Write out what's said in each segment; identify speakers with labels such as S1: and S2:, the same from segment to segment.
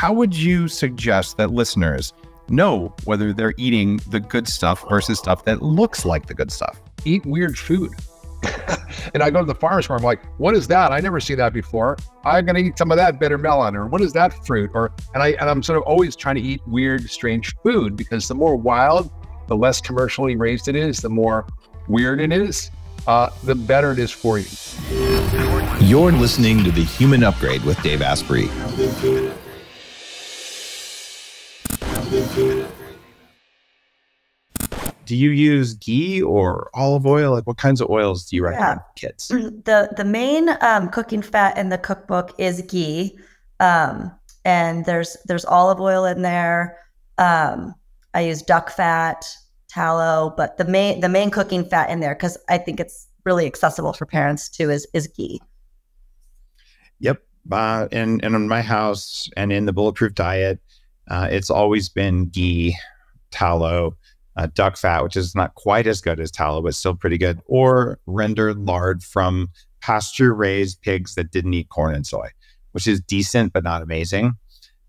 S1: how would you suggest that listeners know whether they're eating the good stuff versus stuff that looks like the good stuff?
S2: Eat weird food. And I go to the farmer's market, I'm like, what is that? I never see that before. I'm going to eat some of that bitter melon, or what is that fruit? And I'm sort of always trying to eat weird, strange food, because the more wild, the less commercially raised it is, the more weird it is, the better it is for you.
S1: You're listening to The Human Upgrade with Dave Asprey. Do you use ghee or olive oil? Like, what kinds of oils do you recommend for kids?
S3: The main cooking fat in the cookbook is ghee, and there's olive oil in there. I use duck fat, tallow, but the main cooking fat in there, because I think it's really accessible for parents too, is ghee.
S4: Yep. In my house and in the Bulletproof diet, it's always been ghee, tallow, duck fat, which is not quite as good as tallow, but still pretty good, or rendered lard from pasture-raised pigs that didn't eat corn and soy, which is decent but not amazing.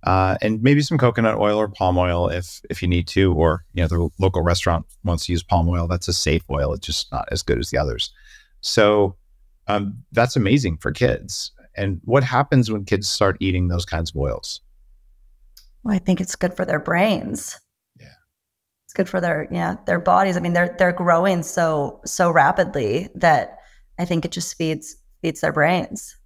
S4: And maybe some coconut oil or palm oil if you need to, or the local restaurant wants to use palm oil. That's a safe oil. It's just not as good as the others. So that's amazing for kids. And what happens when kids start eating those kinds of oils?
S3: Well, I think it's good for their brains.
S4: Yeah.
S3: It's good for their bodies. I mean, they're growing so rapidly that I think it just feeds their brains.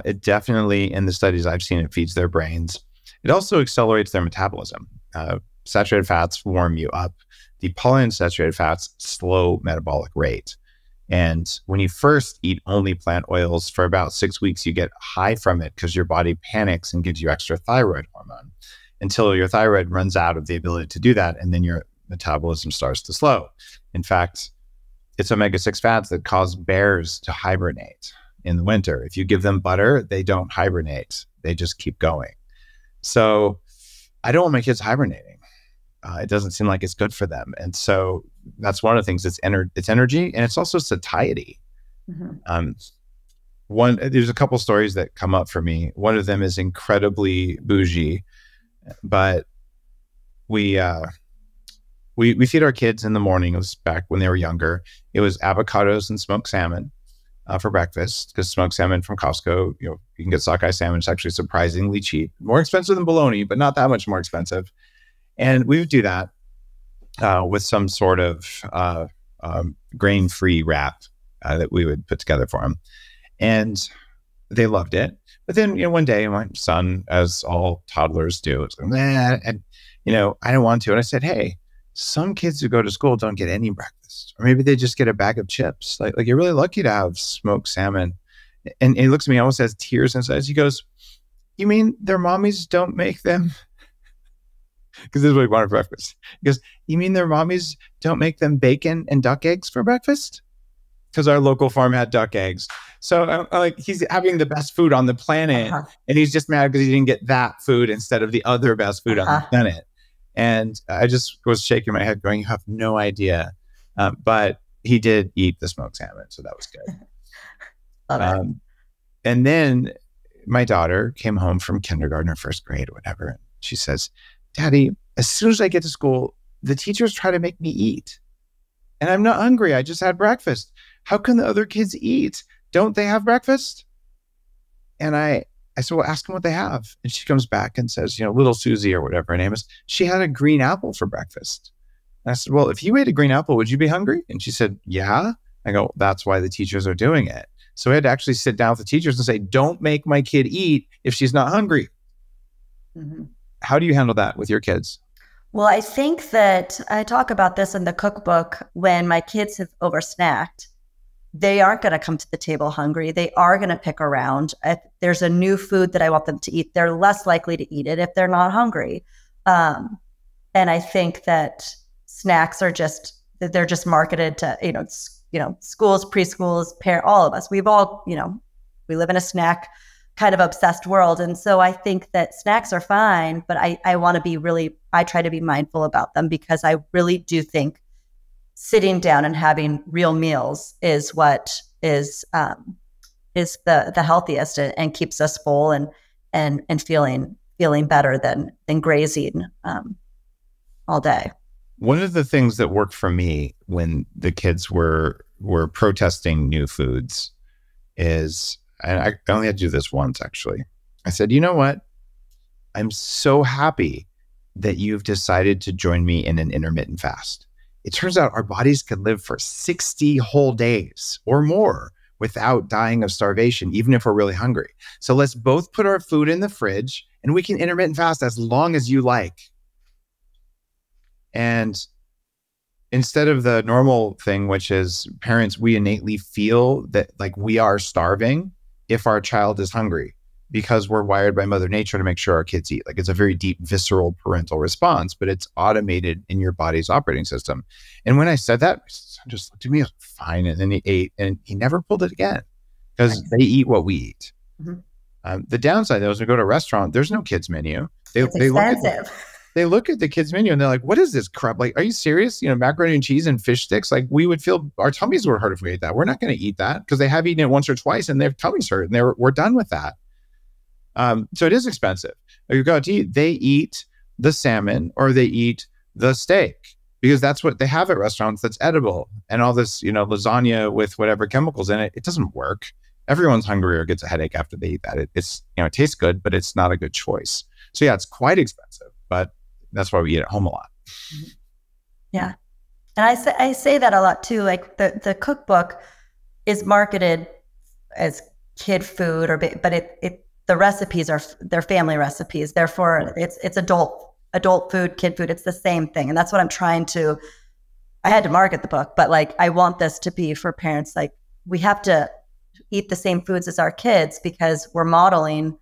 S4: It definitely, in the studies I've seen, it feeds their brains. It also accelerates their metabolism. Saturated fats warm you up. The polyunsaturated fats slow metabolic rate. And when you first eat only plant oils for about 6 weeks, you get high from it because your body panics and gives you extra thyroid hormone until your thyroid runs out of the ability to do that. And then your metabolism starts to slow. In fact, it's omega-6 fats that cause bears to hibernate in the winter. If you give them butter, they don't hibernate. They just keep going. So I don't want my kids hibernating. It doesn't seem like it's good for them. And so that's one of the things. It's energy, and it's also satiety. Mm-hmm. There's a couple stories that come up for me. One of them is incredibly bougie, but we feed our kids in the morning. It was back when they were younger. It was avocados and smoked salmon for breakfast, because smoked salmon from Costco, you can get sockeye salmon. It's actually surprisingly cheap, more expensive than bologna, but not that much more expensive. And we would do that with some sort of grain-free wrap that we would put together for them. And they loved it. But then, one day my son, as all toddlers do, was like, and I don't want to. And I said, hey, some kids who go to school don't get any breakfast, or maybe they just get a bag of chips. Like you're really lucky to have smoked salmon. And he looks at me, almost has tears in his eyes. He goes, you mean their mommies don't make them? Because this is what he wanted for breakfast. He goes, you mean their mommies don't make them bacon and duck eggs for breakfast? Because our local farm had duck eggs. So he's having the best food on the planet, and he's just mad because he didn't get that food instead of the other best food on the planet. And I just was shaking my head going, you have no idea. But he did eat the smoked salmon, so that was good. And then my daughter came home from kindergarten or first grade or whatever. And she says, Daddy, as soon as I get to school, the teachers try to make me eat. And I'm not hungry. I just had breakfast. How can the other kids eat? Don't they have breakfast? And I said, well, ask them what they have. And she comes back and says, little Susie or whatever her name is, she had a green apple for breakfast. And I said, well, if you ate a green apple, would you be hungry? And she said, yeah. I go, that's why the teachers are doing it. So we had to actually sit down with the teachers and say, don't make my kid eat if she's not hungry. Mm-hmm. How do you handle that with your kids?
S3: Well, I think that I talk about this in the cookbook. When my kids have oversnacked, they aren't going to come to the table hungry. They are going to pick around. If there's a new food that I want them to eat, they're less likely to eat it if they're not hungry. And I think that snacks are they're just marketed to, schools, preschools, all of us. We've all, we live in a snack kind of obsessed world. And so I think that snacks are fine, but I try to be mindful about them, because I really do think sitting down and having real meals is what is the healthiest and keeps us full. And and feeling better than grazing all day.
S4: One of the things that worked for me when the kids were protesting new foods is, and I only had to do this once actually. I said, you know what? I'm so happy that you've decided to join me in an intermittent fast. It turns out our bodies can live for 60 whole days or more without dying of starvation, even if we're really hungry. So let's both put our food in the fridge and we can intermittent fast as long as you like. And instead of the normal thing, which is parents, we innately feel that like we are starving if our child is hungry, because we're wired by Mother Nature to make sure our kids eat. Like it's a very deep, visceral parental response, but it's automated in your body's operating system. And when I said that, my son just looked at me, fine. And then he ate and he never pulled it again because they eat what we eat. Mm-hmm. The downside though is we go to a restaurant, there's no kids menu.
S3: It's expensive.
S4: They look at the kids menu and they're like, what is this crap? Like, are you serious? You know, macaroni and cheese and fish sticks. Like we would feel our tummies would hurt if we ate that. We're not going to eat that because they have eaten it once or twice and their tummies hurt and we're done with that. So it is expensive. You go out to eat, they eat the salmon or they eat the steak because that's what they have at restaurants that's edible. And all this, you know, lasagna with whatever chemicals in it, it doesn't work. Everyone's hungry or gets a headache after they eat that. It's, you know, it tastes good, but it's not a good choice. So yeah, it's quite expensive, but that's why we eat at home a lot.
S3: Yeah. And I say that a lot too. Like the cookbook is marketed as kid food but the recipes they're family recipes. Therefore it's adult food, kid food. It's the same thing. And that's what I had to market the book, but like, I want this to be for parents. Like we have to eat the same foods as our kids because we're modeling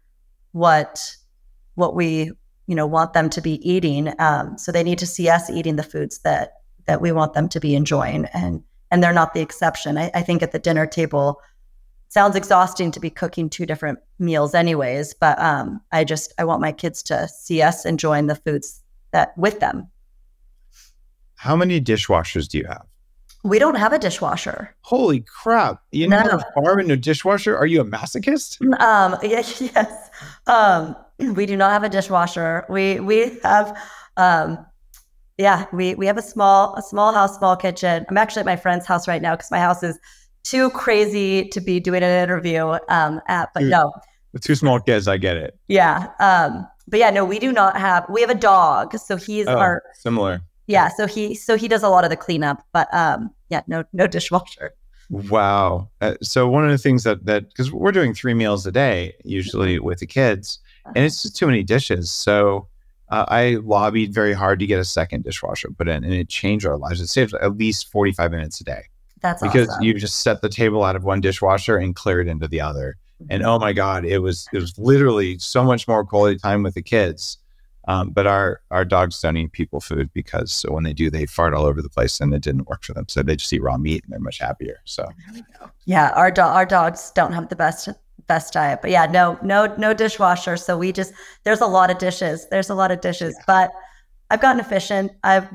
S3: what we, you know, want them to be eating. So they need to see us eating the foods that we want them to be enjoying. And they're not the exception. I think at the dinner table, it sounds exhausting to be cooking 2 different meals anyways, but I want my kids to see us enjoying the foods that with them. How
S4: many dishwashers do you have?
S3: We don't have a dishwasher.
S4: Holy crap. You know, a farm and no dishwasher? Are you a masochist?
S3: Yes. We do not have a dishwasher. We have, we have a small house, small kitchen. I'm actually at my friend's house right now because my house is too crazy to be doing an interview but no.
S4: With 2 small kids, I get it.
S3: Yeah. But yeah, no, we do not have, we have a dog. So he's
S4: similar.
S3: Yeah. So he does a lot of the cleanup, but no dishwasher.
S4: Wow. So one of the things that because we're doing 3 meals a day, usually with the kids, and it's just too many dishes. So I lobbied very hard to get a second dishwasher put in, and it changed our lives. It saved at least 45 minutes a day.
S3: That's
S4: because
S3: awesome.
S4: You just set the table out of one dishwasher and clear it into the other. And oh my God, it was literally so much more quality time with the kids. But our dogs don't eat people food because when they do, they fart all over the place and it didn't work for them. So they just eat raw meat and they're much happier. So
S3: yeah, our dogs don't have the best diet, but yeah, no dishwasher. So there's a lot of dishes. Yeah. But I've gotten efficient. I've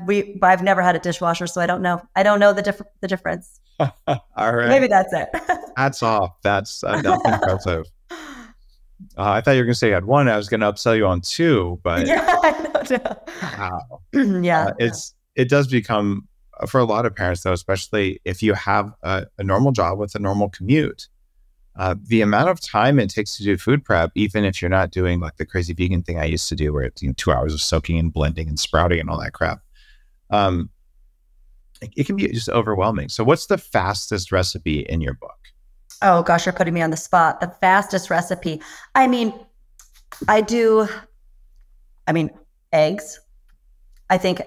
S3: never had a dishwasher, so I don't know the difference.
S4: All right.
S3: Maybe that's it.
S4: Hats off. That's impressive. I thought you were going to say you had 1. I was going to upsell you on 2, but
S3: wow. Yeah.
S4: It does become, for a lot of parents though, especially if you have a normal job with a normal commute, the amount of time it takes to do food prep, even if you're not doing like the crazy vegan thing I used to do where it's 2 hours of soaking and blending and sprouting and all that crap, it can be just overwhelming. So what's the fastest recipe in your book?
S3: Oh gosh, you're putting me on the spot. The fastest recipe. I mean, eggs. I think,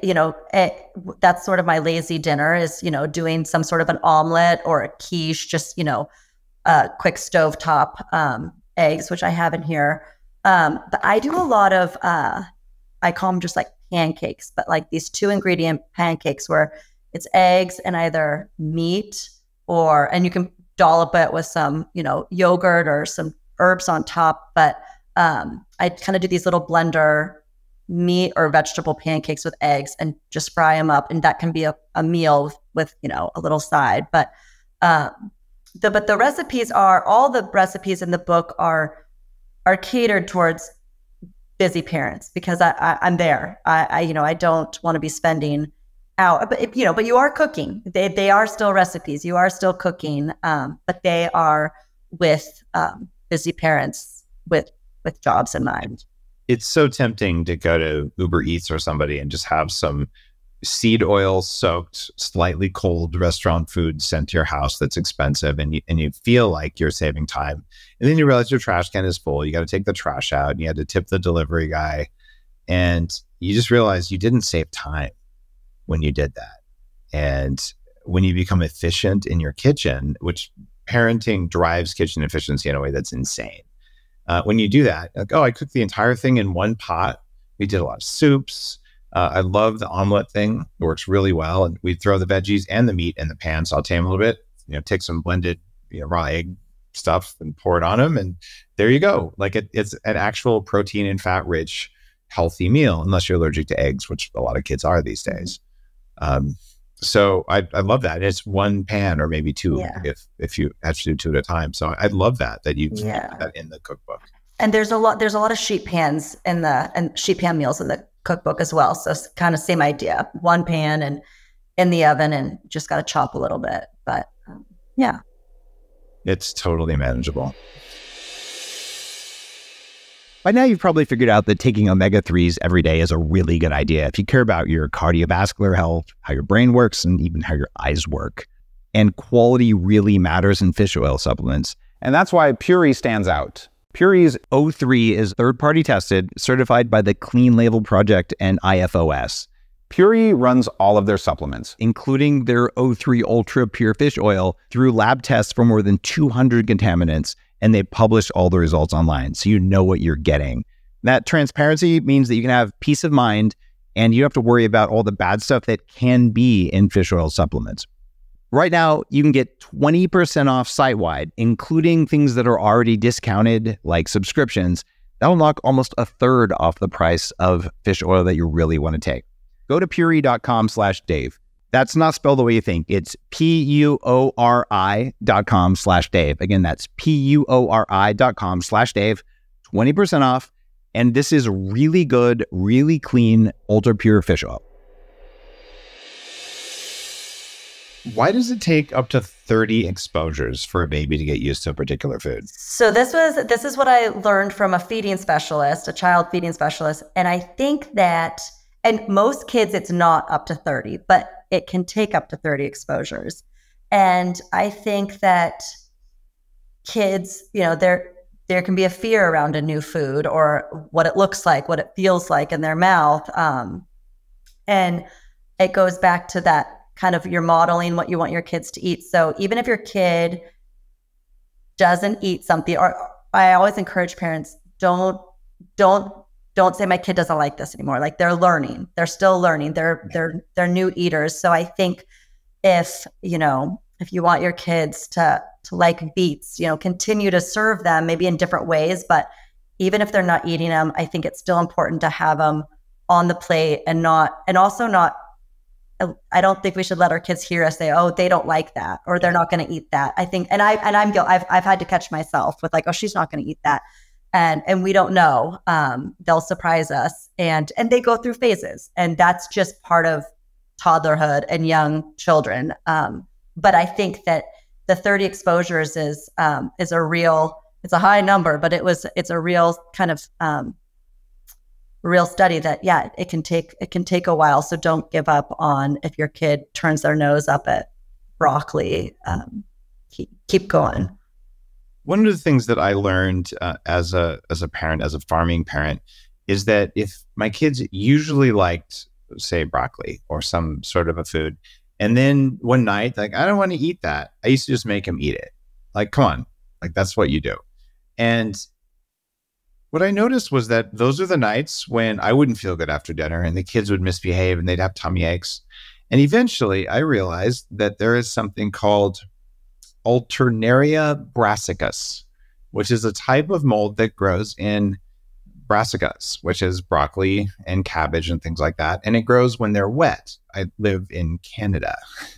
S3: that's sort of my lazy dinner is, doing some sort of an omelet or a quiche, just, quick stovetop eggs, which I have in here. But I do a lot of, I call them just like pancakes, but like these 2 ingredient pancakes where it's eggs and either meat and you can dollop it with some, yogurt or some herbs on top. But I kind of do these little blender meat or vegetable pancakes with eggs and just fry them up. And that can be a meal with, a little side. But the recipes all the recipes in the book are are catered towards busy parents because I'm there. I don't want to be spending out, but but you are cooking. They are still recipes. You are still cooking, but they are with busy parents with jobs in mind.
S4: It's so tempting to go to Uber Eats or somebody and just have some seed oil soaked, slightly cold restaurant food sent to your house that's expensive, and you feel like you're saving time. And then you realize your trash can is full. You got to take the trash out, and you had to tip the delivery guy. And you just realize you didn't save time when you did that. And when you become efficient in your kitchen, which parenting drives kitchen efficiency in a way that's insane. When you do that, like, oh, I cooked the entire thing in one pot. We did a lot of soups. I love the omelet thing. It works really well. And we throw the veggies and the meat in the pan, saute them a little bit, take some blended, raw egg stuff and pour it on them. And there you go. Like it's an actual protein and fat rich, healthy meal, unless you're allergic to eggs, which a lot of kids are these days. So I love that. It's one pan or maybe two if you have to do two at a time. So I love that you put that in the cookbook.
S3: And there's a lot of sheet pans and sheet pan meals in the cookbook as well. So it's kind of same idea. One pan and in the oven and just got to chop a little bit. But yeah.
S4: It's totally manageable.
S1: By now, you've probably figured out that taking omega-3s every day is a really good idea if you care about your cardiovascular health, how your brain works, and even how your eyes work. And quality really matters in fish oil supplements.
S5: And that's why Puri stands out. Puri's O3 is third-party tested, certified by the Clean Label Project and IFOS. Puri runs all of their supplements,
S1: including their O3 Ultra Pure Fish Oil, through lab tests for more than 200 contaminants, and they publish all the results online, so you know what you're getting. That transparency means that you can have peace of mind, and you don't have to worry about all the bad stuff that can be in fish oil supplements. Right now, you can get 20% off site-wide, including things that are already discounted, like subscriptions. That'll knock almost a third off the price of fish oil that you really want to take. Go to puri.com/Dave. That's not spelled the way you think. It's PUORI.com/Dave. Again, that's PUORI.com/Dave. 20% off. And this is really good, really clean, ultra pure fish oil.
S4: Why does it take up to 30 exposures for a baby to get used to a particular food?
S3: So this is what I learned from a feeding specialist, a child feeding specialist. And I think that, and most kids, it's not up to 30, but it can take up to 30 exposures. And I think that kids, there can be a fear around a new food or what it looks like, what it feels like in their mouth. And it goes back to that kind of you're modeling what you want your kids to eat. So even if your kid doesn't eat something, or I always encourage parents, don't say my kid doesn't like this anymore. Like they're learning, they're still learning, they're new eaters. So I think if you want your kids to like beets, continue to serve them maybe in different ways, but even if they're not eating them, I think it's still important to have them on the plate I don't think we should let our kids hear us say, oh, they don't like that, or they're not going to eat that. I think, I'm guilty. I've had to catch myself with like, oh, she's not going to eat that. And we don't know, they'll surprise us and they go through phases, and that's just part of toddlerhood and young children. But I think that the 30 exposures is a it's a high number, but it's a real kind of, real study that, it can take a while. So don't give up on if your kid turns their nose up at broccoli, keep going.
S4: One of the things that I learned as a parent, as a farming parent, is that if my kids usually liked, say, broccoli or some sort of a food, and then one night, like, I don't want to eat that, I used to just make them eat it. Like, come on, like that's what you do. And what I noticed was that those are the nights when I wouldn't feel good after dinner and the kids would misbehave and they'd have tummy aches. And eventually I realized that there is something called Alternaria brassicas, which is a type of mold that grows in brassicas, which is broccoli and cabbage and things like that. And it grows when they're wet. I live in Canada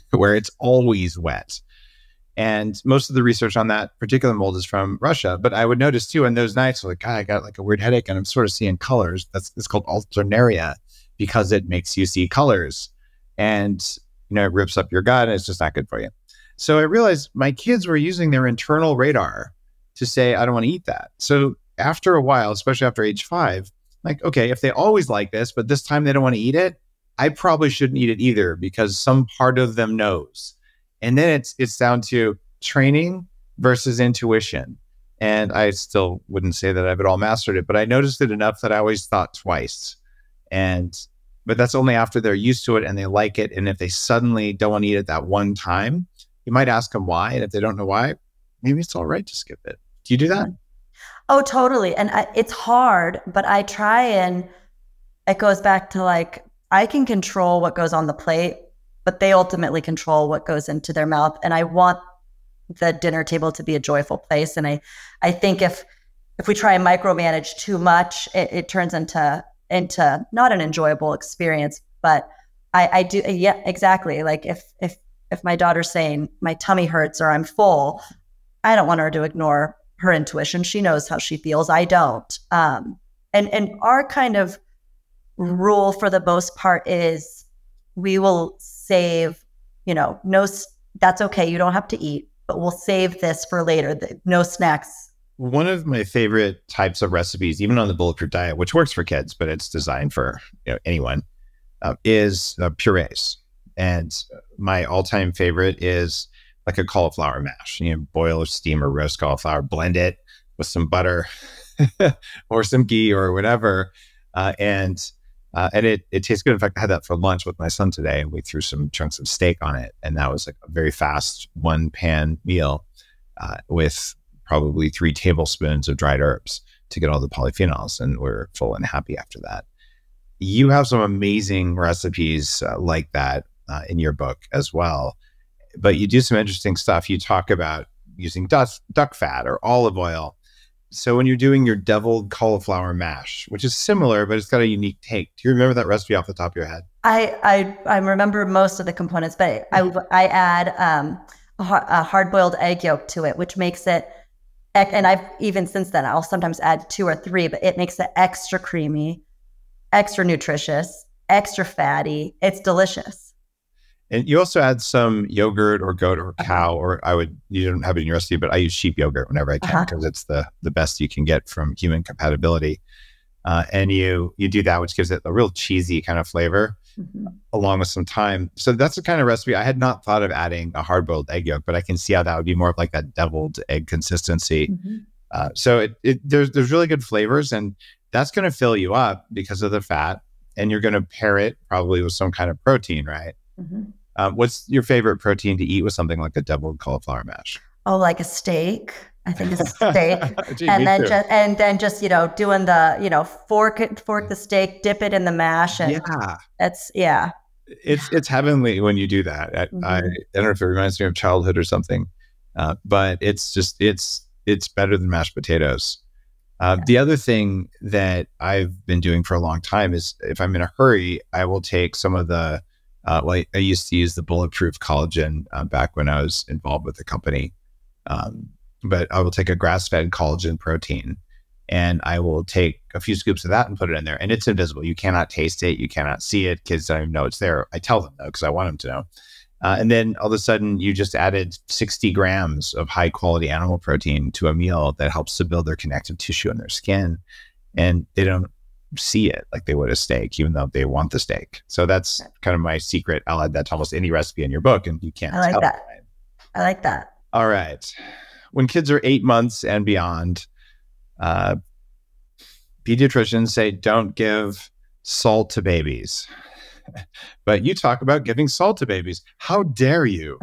S4: where it's always wet. And most of the research on that particular mold is from Russia. But I would notice too, in those nights, like, God, I got like a weird headache and I'm sort of seeing colors. It's called alternaria because it makes you see colors. And, it rips up your gut and it's just not good for you. So I realized my kids were using their internal radar to say, I don't want to eat that. So after a while, especially after age 5, like, okay, if they always like this, but this time they don't want to eat it, I probably shouldn't eat it either because some part of them knows. And then it's down to training versus intuition. And I still wouldn't say that I've at all mastered it, but I noticed it enough that I always thought twice. But that's only after they're used to it and they like it. And if they suddenly don't want to eat it that one time, you might ask them why. And if they don't know why, maybe it's all right to skip it. Do you do that?
S3: Oh, totally. And it's hard, but I try, and it goes back to like, I can control what goes on the plate, but they ultimately control what goes into their mouth. And I want the dinner table to be a joyful place. And I think if we try and micromanage too much, it turns into not an enjoyable experience. But I do, yeah, exactly. Like if my daughter's saying my tummy hurts or I'm full, I don't want her to ignore her intuition. She knows how she feels. I don't. And our kind of rule for the most part is we will save, no, that's okay. You don't have to eat, but we'll save this for later. No snacks.
S4: One of my favorite types of recipes, even on the Bulletproof diet, which works for kids, but it's designed for anyone, is purees. And my all-time favorite is like a cauliflower mash. Boil or steam or roast cauliflower, blend it with some butter or some ghee or whatever, and it tastes good. In fact, I had that for lunch with my son today, and we threw some chunks of steak on it, and that was like a very fast one-pan meal with probably 3 tablespoons of dried herbs to get all the polyphenols, and we're full and happy after that. You have some amazing recipes like that in your book as well, but you do some interesting stuff. You talk about using duck fat or olive oil. So when you're doing your deviled cauliflower mash, which is similar, but it's got a unique take. Do you remember that recipe off the top of your head?
S3: I remember most of the components, but I add a hard-boiled egg yolk to it, which makes it, and I've even since then, I'll sometimes add 2 or 3, but it makes it extra creamy, extra nutritious, extra fatty. It's delicious.
S4: And you also add some yogurt or goat or cow, or you don't have it in your recipe, but I use sheep yogurt whenever I can because it's the best you can get from human compatibility. And you do that, which gives it a real cheesy kind of flavor along with some thyme. So that's the kind of recipe. I had not thought of adding a hard-boiled egg yolk, but I can see how that would be more of like that deviled egg consistency. So there's really good flavors, and that's going to fill you up because of the fat, and you're going to pair it probably with some kind of protein, right? What's your favorite protein to eat with something like a deviled cauliflower mash?
S3: Oh, like a steak. I think it's a steak. Gee, and then just doing the fork the steak, dip it in the mash, and it's
S4: heavenly when you do that. I don't know if it reminds me of childhood or something, but it's better than mashed potatoes. The other thing that I've been doing for a long time is if I'm in a hurry, I will take some of the I used to use the Bulletproof collagen back when I was involved with the company. But I will take a grass-fed collagen protein, and I will take a few scoops of that and put it in there. And it's invisible. You cannot taste it. You cannot see it. Kids don't even know it's there. I tell them though, because I want them to know. And then all of a sudden you just added 60 grams of high quality animal protein to a meal that helps to build their connective tissue in their skin. And they don't see it like they would a steak, even though they want the steak. So that's kind of my secret. I'll add that to almost any recipe in your book, and you can't tell.
S3: That. Right? I like that.
S4: All right. When kids are 8 months and beyond, pediatricians say don't give salt to babies. But you talk about giving salt to babies. How dare you?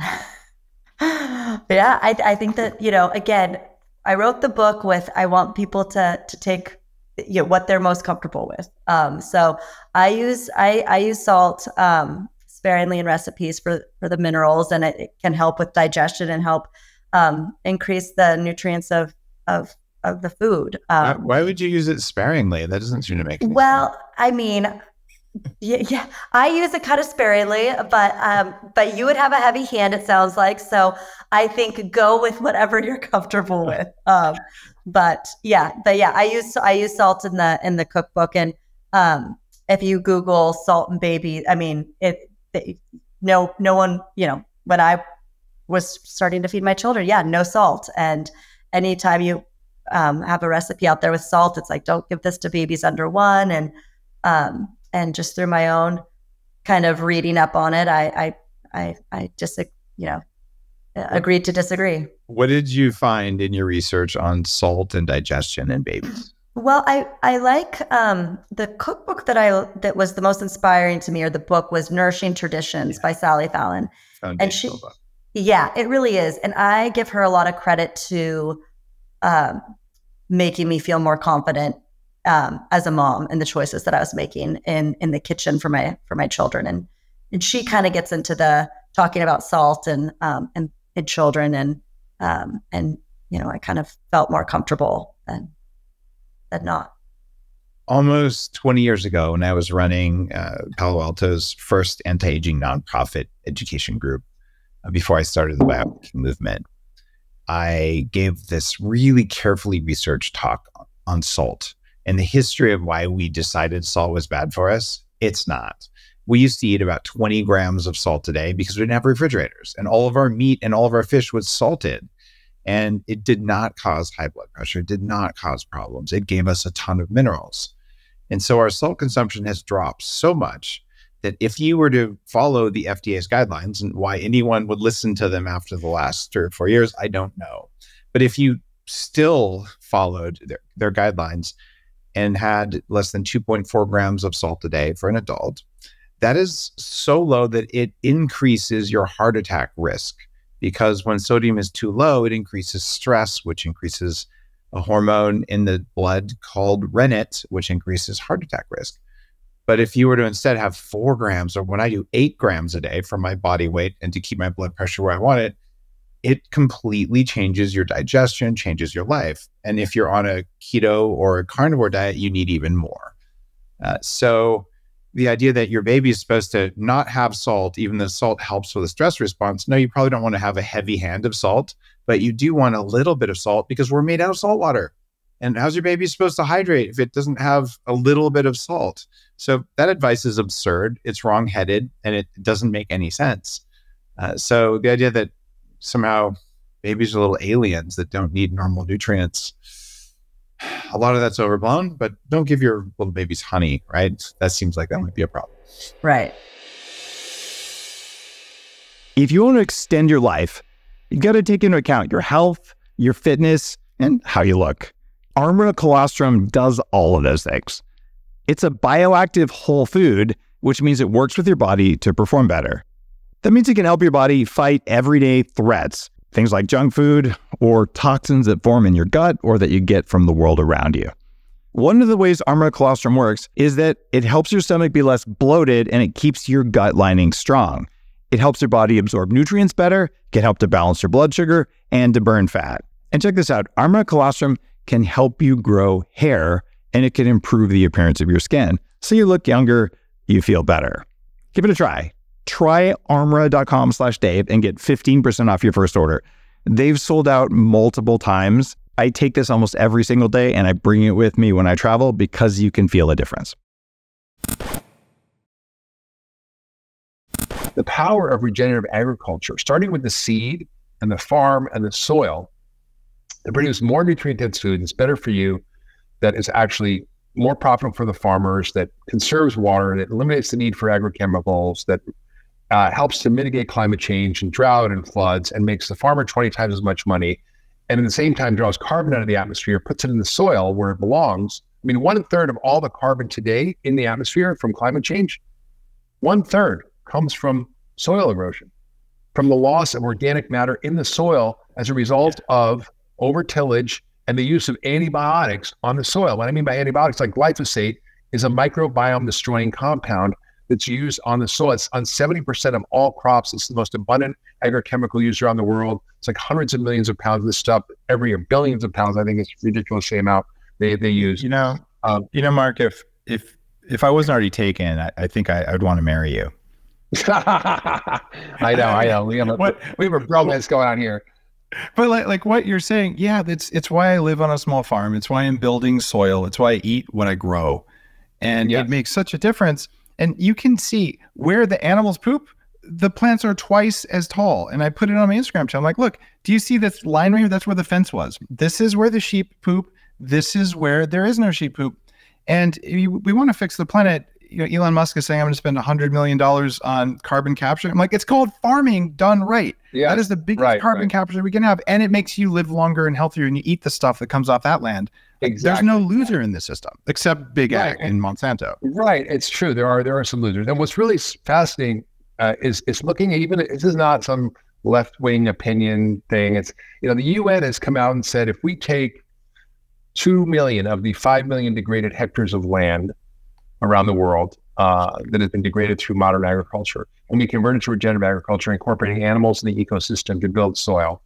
S3: Yeah, I think that, again, I wrote the book with, I want people to take what they're most comfortable with. So I use salt sparingly in recipes for the minerals, and it can help with digestion and help increase the nutrients of the food.
S4: Why would you use it sparingly? That doesn't seem to make any sense.
S3: Well, I mean, Yeah. I use it kind of sparingly, but you would have a heavy hand, it sounds like. So I think go with whatever you're comfortable with. But yeah, I use salt in the cookbook, and if you Google salt and baby, I mean, no one, when I was starting to feed my children, no salt. And anytime you have a recipe out there with salt, it's like, don't give this to babies under 1. And just through my own kind of reading up on it, I just, agreed to disagree.
S4: What did you find in your research on salt and digestion in babies?
S3: Well, I like the cookbook that was the most inspiring to me, or the book, was Nourishing Traditions by Sally Fallon. And it really is. And I give her a lot of credit to making me feel more confident as a mom in the choices that I was making in the kitchen for my children. And she kind of gets into the talking about salt and children, and I kind of felt more comfortable than not.
S4: Almost 20 years ago, when I was running Palo Alto's first anti-aging nonprofit education group, before I started the biohacking movement, I gave this really carefully researched talk on salt and the history of why we decided salt was bad for us. It's not. We used to eat about 20 grams of salt a day because we didn't have refrigerators, and all of our meat and all of our fish was salted. And it did not cause high blood pressure. It did not cause problems. It gave us a ton of minerals. And so our salt consumption has dropped so much that if you were to follow the FDA's guidelines, and why anyone would listen to them after the last 3 or 4 years, I don't know. But if you still followed their guidelines and had less than 2.4 grams of salt a day for an adult, that is so low that it increases your heart attack risk. Because when sodium is too low, it increases stress, which increases a hormone in the blood called rennet, which increases heart attack risk. But if you were to instead have 4 grams, or when I do 8 grams a day for my body weight and to keep my blood pressure where I want it, it completely changes your digestion, changes your life. And if you're on a keto or a carnivore diet, you need even more. So the idea that your baby is supposed to not have salt, even though salt helps with the stress response, no, you probably don't want to have a heavy hand of salt, but you do want a little bit of salt because we're made out of salt water. And how's your baby supposed to hydrate if it doesn't have a little bit of salt? So that advice is absurd. It's wrong-headed, and it doesn't make any sense. So the idea that somehow babies are little aliens that don't need normal nutrients, a lot of that's overblown, but don't give your little babies honey, right? That seems like that might be a problem.
S3: Right.
S1: If you want to extend your life, you got to take into account your health, your fitness, and how you look. Armra colostrum does all of those things. It's a bioactive whole food, which means it works with your body to perform better. That means it can help your body fight everyday threats, things like junk food or toxins that form in your gut or that you get from the world around you. One of the ways Armra colostrum works is that it helps your stomach be less bloated, and it keeps your gut lining strong. It helps your body absorb nutrients better, can help to balance your blood sugar, and to burn fat. And check this out, Armra colostrum can help you grow hair, and it can improve the appearance of your skin. So you look younger, you feel better. Give it a try. Try armra.com/Dave and get 15% off your first order. They've sold out multiple times. I take this almost every single day, and I bring it with me when I travel because you can feel a difference.
S2: The power of regenerative agriculture, starting with the seed and the farm and the soil, to produce more nutrient-dense food that's better for you, that is actually more profitable for the farmers, that conserves water, that eliminates the need for agrochemicals, that helps to mitigate climate change and drought and floods, and makes the farmer 20 times as much money, and at the same time draws carbon out of the atmosphere, puts it in the soil where it belongs. I mean, 1/3 of all the carbon today in the atmosphere from climate change, 1/3 comes from soil erosion, from the loss of organic matter in the soil as a result of over-tillage and the use of antibiotics on the soil. What I mean by antibiotics, like glyphosate, is a microbiome-destroying compound that's used on the soil. It's on 70% of all crops. It's the most abundant agrochemical used around the world. It's like hundreds of millions of pounds of this stuff every year, billions of pounds. I think it's ridiculous the amount they use.
S4: Mark, if
S1: If I wasn't already taken, I think I'd want to marry you.
S2: I know. We have a bromance going on here.
S1: But like what you're saying, yeah, it's why I live on a small farm. It's why I'm building soil. It's why I eat what I grow. And it makes such a difference. And you can see where the animals poop, the plants are twice as tall. And I put it on my Instagram channel. I'm like, look, do you see this line right here? That's where the fence was. This is where the sheep poop. This is where there is no sheep poop. And we want to fix the planet. You know, Elon Musk is saying I'm going to spend $100 million on carbon capture. I'm like, it's called farming done right. Yeah, that is the biggest carbon capture we can have. And it makes you live longer and healthier, and you eat the stuff that comes off that land. Exactly. There's no loser in this system except Big Ag and Monsanto.
S2: Right. It's true. There are some losers. And what's really fascinating is looking at, even, this is not some left-wing opinion thing. It's, the UN has come out and said, if we take 2 million of the 5 million degraded hectares of land around the world that has been degraded through modern agriculture, and we convert it to regenerative agriculture, incorporating animals in the ecosystem to build soil,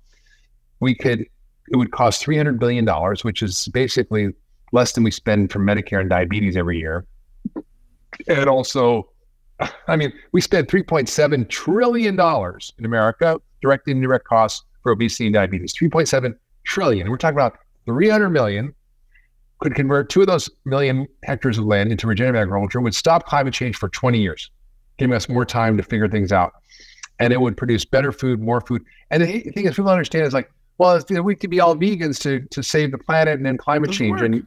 S2: it would cost $300 billion, which is basically less than we spend for Medicare and diabetes every year. And also, we spend $3.7 trillion in America, direct and indirect costs for obesity and diabetes, 3.7 trillion. We're talking about 300 million could convert 2 of those million hectares of land into regenerative agriculture, would stop climate change for 20 years, giving us more time to figure things out. And it would produce better food, more food. And the thing is, people understand is like, well, we could be all vegans to save the planet and then climate change. And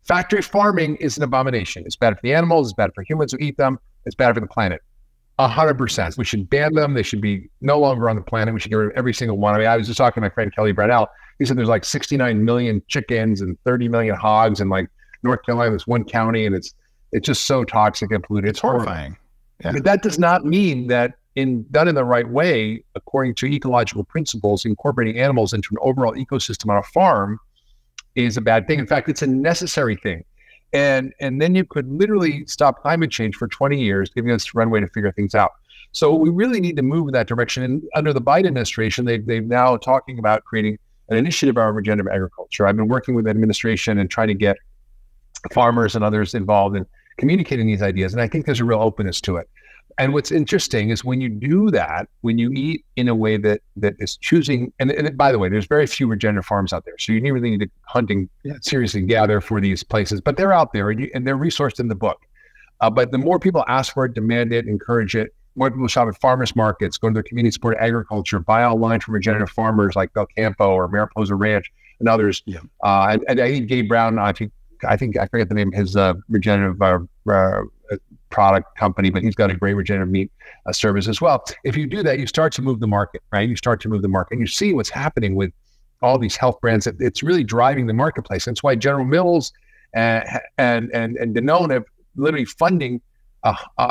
S2: factory farming is an abomination. It's bad for the animals. It's bad for humans who eat them. It's bad for the planet. 100%. We should ban them. They should be no longer on the planet. We should get rid of every single one. I was just talking to my friend Kelly Brownell. He said there's like 69 million chickens and 30 million hogs in like North Carolina, this one county, and it's just so toxic and polluted. It's horrifying. Yeah. But that does not mean that done in the right way, according to ecological principles, incorporating animals into an overall ecosystem on a farm is a bad thing. In fact, it's a necessary thing. And then you could literally stop climate change for 20 years, giving us runway to figure things out. So we really need to move in that direction. And under the Biden administration, they've now talking about creating an initiative around regenerative agriculture. I've been working with the administration and trying to get farmers and others involved in communicating these ideas. And I think there's a real openness to it. And what's interesting is when you do that, when you eat in a way that is choosing, and by the way, there's very few regenerative farms out there. So you really need to hunting seriously gather for these places, but they're out there and they're resourced in the book. But the more people ask for it, demand it, encourage it, more people shop at farmers markets, go to their community supported agriculture, buy online from regenerative farmers like Belcampo or Mariposa Ranch and others. Yeah. And I think Gabe Brown, I forget the name of his regenerative product company, but he's got a great regenerative meat service as well. If you do that, you start to move the market, right? You start to move the market, and you see what's happening with all these health brands. It's really driving the marketplace. That's why General Mills and Danone have literally funding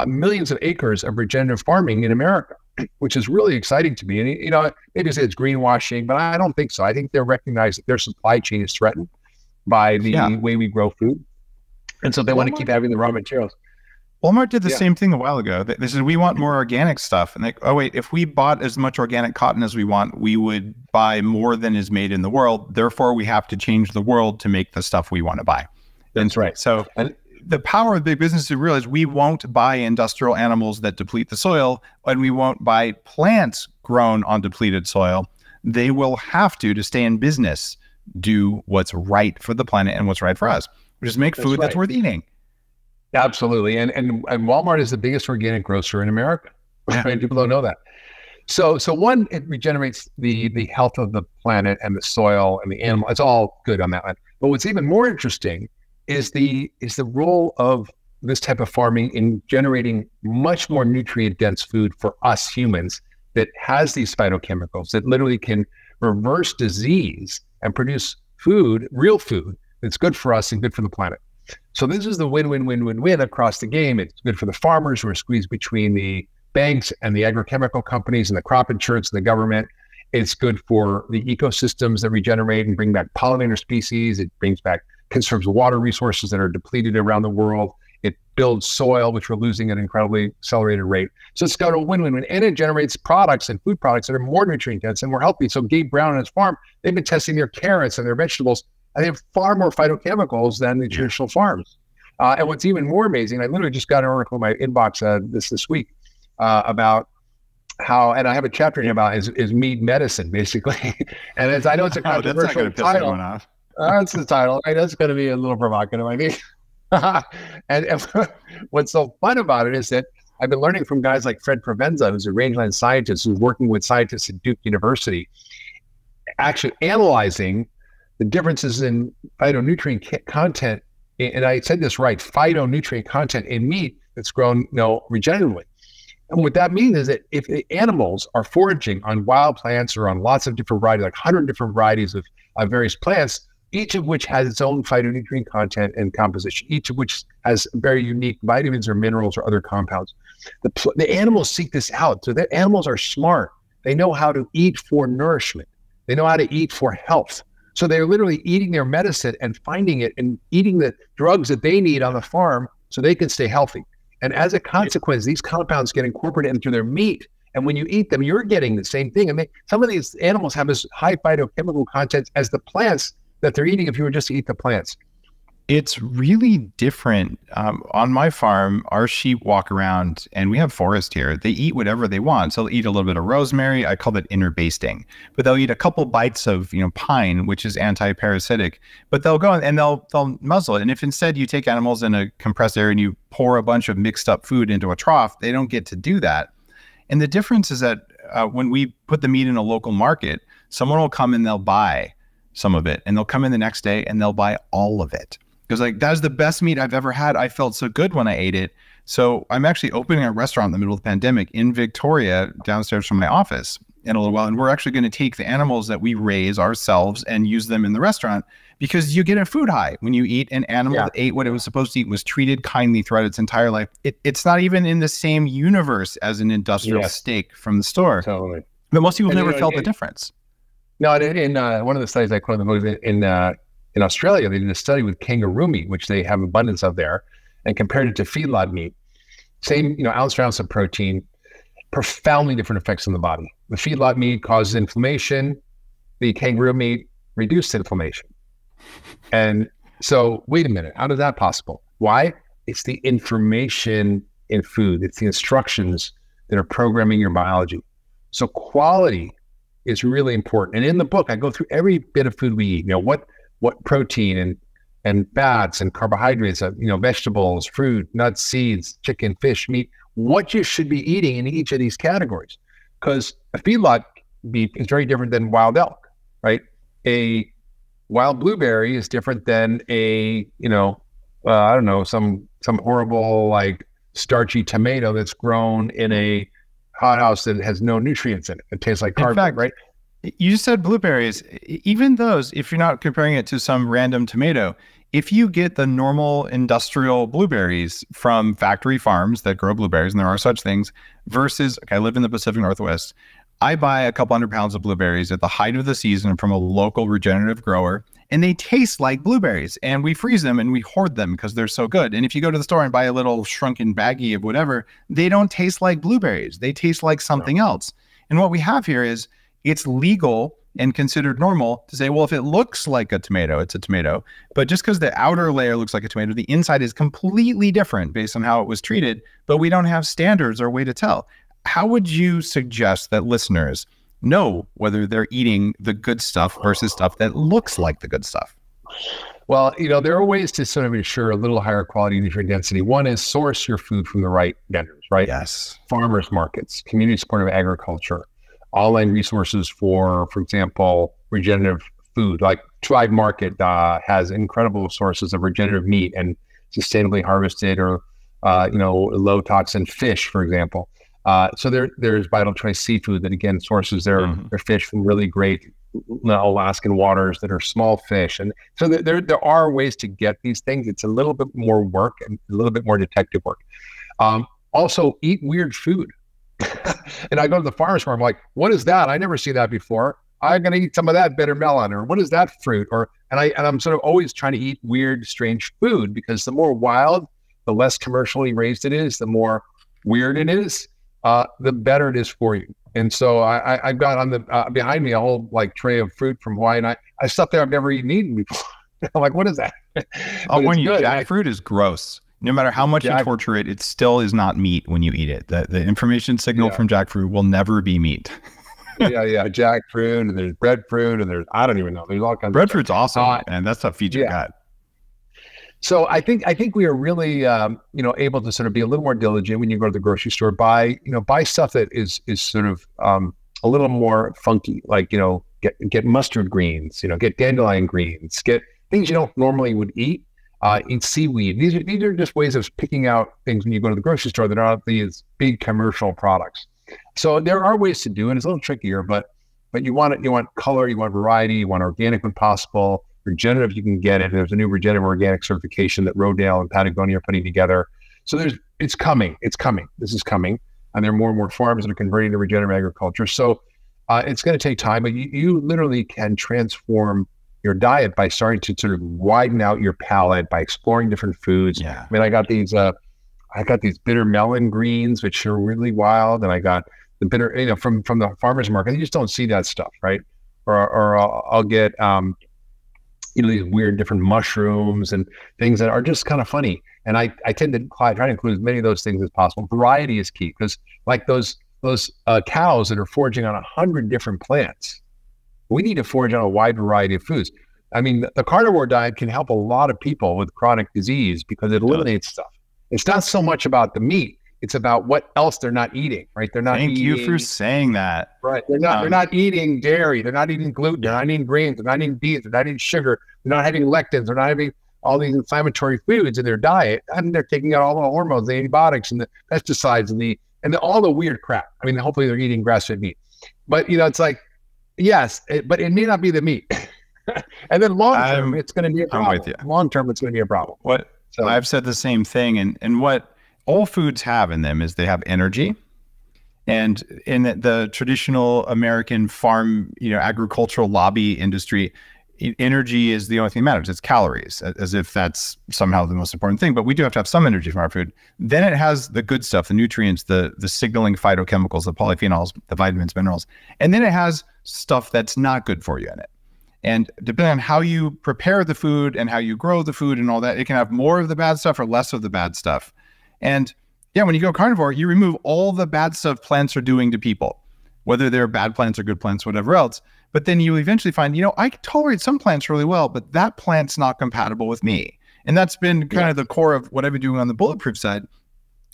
S2: millions of acres of regenerative farming in America, which is really exciting to me. And maybe say it's greenwashing, but I don't think so. I think they recognize that their supply chain is threatened by the way we grow food, and so they want to keep having the raw materials.
S1: Walmart did the same thing a while ago. They said, we want more organic stuff. And if we bought as much organic cotton as we want, we would buy more than is made in the world. Therefore, we have to change the world to make the stuff we want to buy.
S2: That's right.
S1: So the power of big business is to realize we won't buy industrial animals that deplete the soil, and we won't buy plants grown on depleted soil. They will have to stay in business, do what's right for the planet and what's right for us, which is make food that's worth eating.
S2: Absolutely. And Walmart is the biggest organic grocer in America. Right? People don't know that. So one, it regenerates the health of the planet and the soil and the animal. It's all good on that one. But what's even more interesting is the role of this type of farming in generating much more nutrient dense food for us humans that has these phytochemicals that literally can reverse disease and produce food, real food, that's good for us and good for the planet. So this is the win-win-win-win-win across the game. It's good for the farmers who are squeezed between the banks and the agrochemical companies and the crop insurance and the government. It's good for the ecosystems that regenerate and bring back pollinator species. It conserves water resources that are depleted around the world. It builds soil, which we're losing at an incredibly accelerated rate. So it's got a win-win-win. And it generates products and food products that are more nutrient dense and more healthy. So Gabe Brown and his farm, they've been testing their carrots and their vegetables, and they have far more phytochemicals than the traditional farms. And what's even more amazing, I literally just got an article in my inbox this week about how, and I have a chapter in here about is meat medicine, basically. And as I know it's a controversial title. That's the title. Right? That's going to be a little provocative, I think. and what's so fun about it is that I've been learning from guys like Fred Provenza, who's a rangeland scientist who's working with scientists at Duke University, actually analyzing the differences in phytonutrient content. And I said this right, phytonutrient content in meat that's grown, regeneratively. And what that means is that if the animals are foraging on wild plants or on lots of different varieties, like 100 different varieties of various plants, each of which has its own phytonutrient content and composition, each of which has very unique vitamins or minerals or other compounds. The animals seek this out. So the animals are smart. They know how to eat for nourishment. They know how to eat for health. So they're literally eating their medicine and finding it and eating the drugs that they need on the farm so they can stay healthy. And as a consequence, these compounds get incorporated into their meat. And when you eat them, you're getting the same thing. And some of these animals have as high phytochemical content as the plants that they're eating if you were just to eat the plants.
S4: It's really different. On my farm, our sheep walk around, and we have forest here. They eat whatever they want. So they'll eat a little bit of rosemary. I call it interbasting. But they'll eat a couple bites of pine, which is anti-parasitic. But they'll go and they'll muzzle it. And if instead you take animals in a compressed area and you pour a bunch of mixed up food into a trough, they don't get to do that. And the difference is that when we put the meat in a local market, someone will come and they'll buy some of it, and they'll come in the next day and they'll buy all of it. Because that's the best meat I've ever had. I felt so good when I ate it. So I'm actually opening a restaurant in the middle of the pandemic in Victoria, downstairs from my office in a little while. And we're actually going to take the animals that we raise ourselves and use them in the restaurant, because you get a food high when you eat an animal that ate what it was supposed to eat, was treated kindly throughout its entire life. It's not even in the same universe as an industrial steak from the store.
S2: Totally.
S4: But most people never felt the difference.
S2: No, in one of the studies I quoted in the book, in Australia, they did a study with kangaroo meat, which they have abundance of there, and compared it to feedlot meat. Same, ounce for ounce of protein, profoundly different effects on the body. The feedlot meat causes inflammation. The kangaroo meat reduced inflammation. And so, wait a minute, how is that possible? Why? It's the information in food. It's the instructions that are programming your biology. So quality is really important. And in the book, I go through every bit of food we eat. What protein and fats and carbohydrates, vegetables, fruit, nuts, seeds, chicken, fish, meat, what you should be eating in each of these categories. Because a feedlot beef is very different than wild elk, right? A wild blueberry is different than some horrible like starchy tomato that's grown in a hothouse that has no nutrients in it. It tastes like cardboard, right?
S4: You just said blueberries. Even those, if you're not comparing it to some random tomato, if you get the normal industrial blueberries from factory farms that grow blueberries, and there are such things, versus, I live in the Pacific Northwest, I buy a couple 100 pounds of blueberries at the height of the season from a local regenerative grower, and they taste like blueberries. And we freeze them and we hoard them because they're so good. And if you go to the store and buy a little shrunken baggie of whatever, they don't taste like blueberries. They taste like something else. And what we have here is, it's legal and considered normal to say, well, if it looks like a tomato, it's a tomato. But just because the outer layer looks like a tomato, the inside is completely different based on how it was treated, but we don't have standards or way to tell. How would you suggest that listeners know whether they're eating the good stuff versus stuff that looks like the good stuff?
S2: Well, there are ways to sort of ensure a little higher quality nutrient density. One is source your food from the right vendors, right?
S4: Yes.
S2: Farmers markets, community supportive agriculture, online resources for example, regenerative food. Like Tribe Market has incredible sources of regenerative meat and sustainably harvested or low toxin fish, for example. So there's Vital Choice Seafood that again sources their fish from really great Alaskan waters that are small fish. And so there are ways to get these things. It's a little bit more work and a little bit more detective work. Also, eat weird food. And I go to the farmer's market, I'm like, what is that? I never see that before. I'm going to eat some of that bitter melon, or what is that fruit? And I'm sort of always trying to eat weird, strange food, because the more wild, the less commercially raised it is, the more weird it is, the better it is for you. And so I've got on the behind me a whole like tray of fruit from Hawaii, and I stuff there I've never eaten before. I'm like, what is that?
S1: Oh,
S2: But
S1: when
S2: it's
S1: you
S2: good.
S1: jackfruit is gross. No matter how much you torture it, it still is not meat when you eat it. The information signal from jackfruit will never be meat.
S2: Yeah. Jackfruit, and there's breadfruit, and there's, I don't even know. There's all kinds of
S1: Breadfruit's awesome, and that stuff feeds your gut.
S2: So I think we are really, able to sort of be a little more diligent when you go to the grocery store. Buy stuff that is sort of a little more funky, like, get mustard greens, get dandelion greens, get things you don't normally would eat. Eat seaweed. These are just ways of picking out things when you go to the grocery store that aren't these big commercial products. So there are ways to do it. It's a little trickier, but you want color, you want variety, you want organic when possible. Regenerative, you can get it. There's a new regenerative organic certification that Rodale and Patagonia are putting together. So it's coming. This is coming, and there are more and more farms that are converting to regenerative agriculture. So it's going to take time, but you literally can transform your diet by starting to sort of widen out your palate by exploring different foods.
S1: Yeah.
S2: I mean, I got these bitter melon greens, which are really wild, and I got the bitter, from the farmer's market. You just don't see that stuff, right? Or I'll get, these weird different mushrooms and things that are just kind of funny. And I tend to try to include as many of those things as possible. Variety is key, because like those cows that are foraging on 100 different plants, we need to forage on a wide variety of foods. I mean, the carnivore diet can help a lot of people with chronic disease because it eliminates stuff. It's not so much about the meat. It's about what else they're not eating, right? They're not
S1: Thank
S2: eating,
S1: you for saying that.
S2: Right. They're not eating dairy. They're not eating gluten. They're not eating grains. They're not eating beans. They're not eating sugar. They're not having lectins. They're not having all these inflammatory foods in their diet. And they're taking out all the hormones, the antibiotics and the pesticides and all the weird crap. I mean, hopefully they're eating grass-fed meat. But, it's like, yes, but it may not be the meat. And then long term, it's going to be a problem. I'm with you. Long term, it's going to be a problem.
S1: So I've said the same thing. And what all foods have in them is they have energy. And in the traditional American farm, agricultural lobby industry, energy is the only thing that matters. It's calories, as if that's somehow the most important thing. But we do have to have some energy from our food. Then it has the good stuff, the nutrients, the signaling phytochemicals, the polyphenols, the vitamins, minerals. And then it has stuff that's not good for you in it. And depending on how you prepare the food and how you grow the food and all that, it can have more of the bad stuff or less of the bad stuff. And yeah, when you go carnivore, you remove all the bad stuff plants are doing to people, whether they're bad plants or good plants, whatever else. But then you eventually find, I can tolerate some plants really well, but that plant's not compatible with me. And that's been kind of the core of what I've been doing on the Bulletproof side.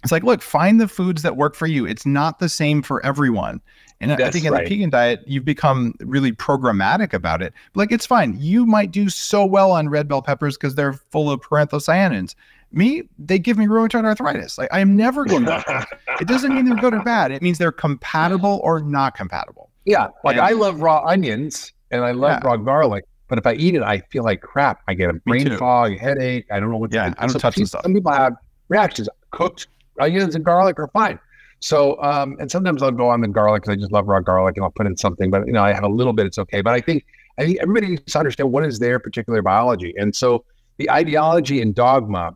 S1: It's like, look, find the foods that work for you. It's not the same for everyone. And I think in the vegan diet, you've become really programmatic about it. Like, it's fine. You might do so well on red bell peppers because they're full of parenthocyanins. Me, they give me rheumatoid arthritis. Like, I am never going to. It doesn't mean they're good or bad. It means they're compatible or not compatible.
S2: Yeah. Like, I love raw onions and I love raw garlic. But if I eat it, I feel like crap. I get a brain fog, headache. I don't know what.
S1: Yeah, I don't touch the stuff.
S2: Some people have reactions. Cooked onions and garlic are fine. So, and sometimes I'll go on the garlic because I just love raw garlic and I'll put in something. But I have a little bit. It's okay. But I think everybody needs to understand what is their particular biology. And so the ideology and dogma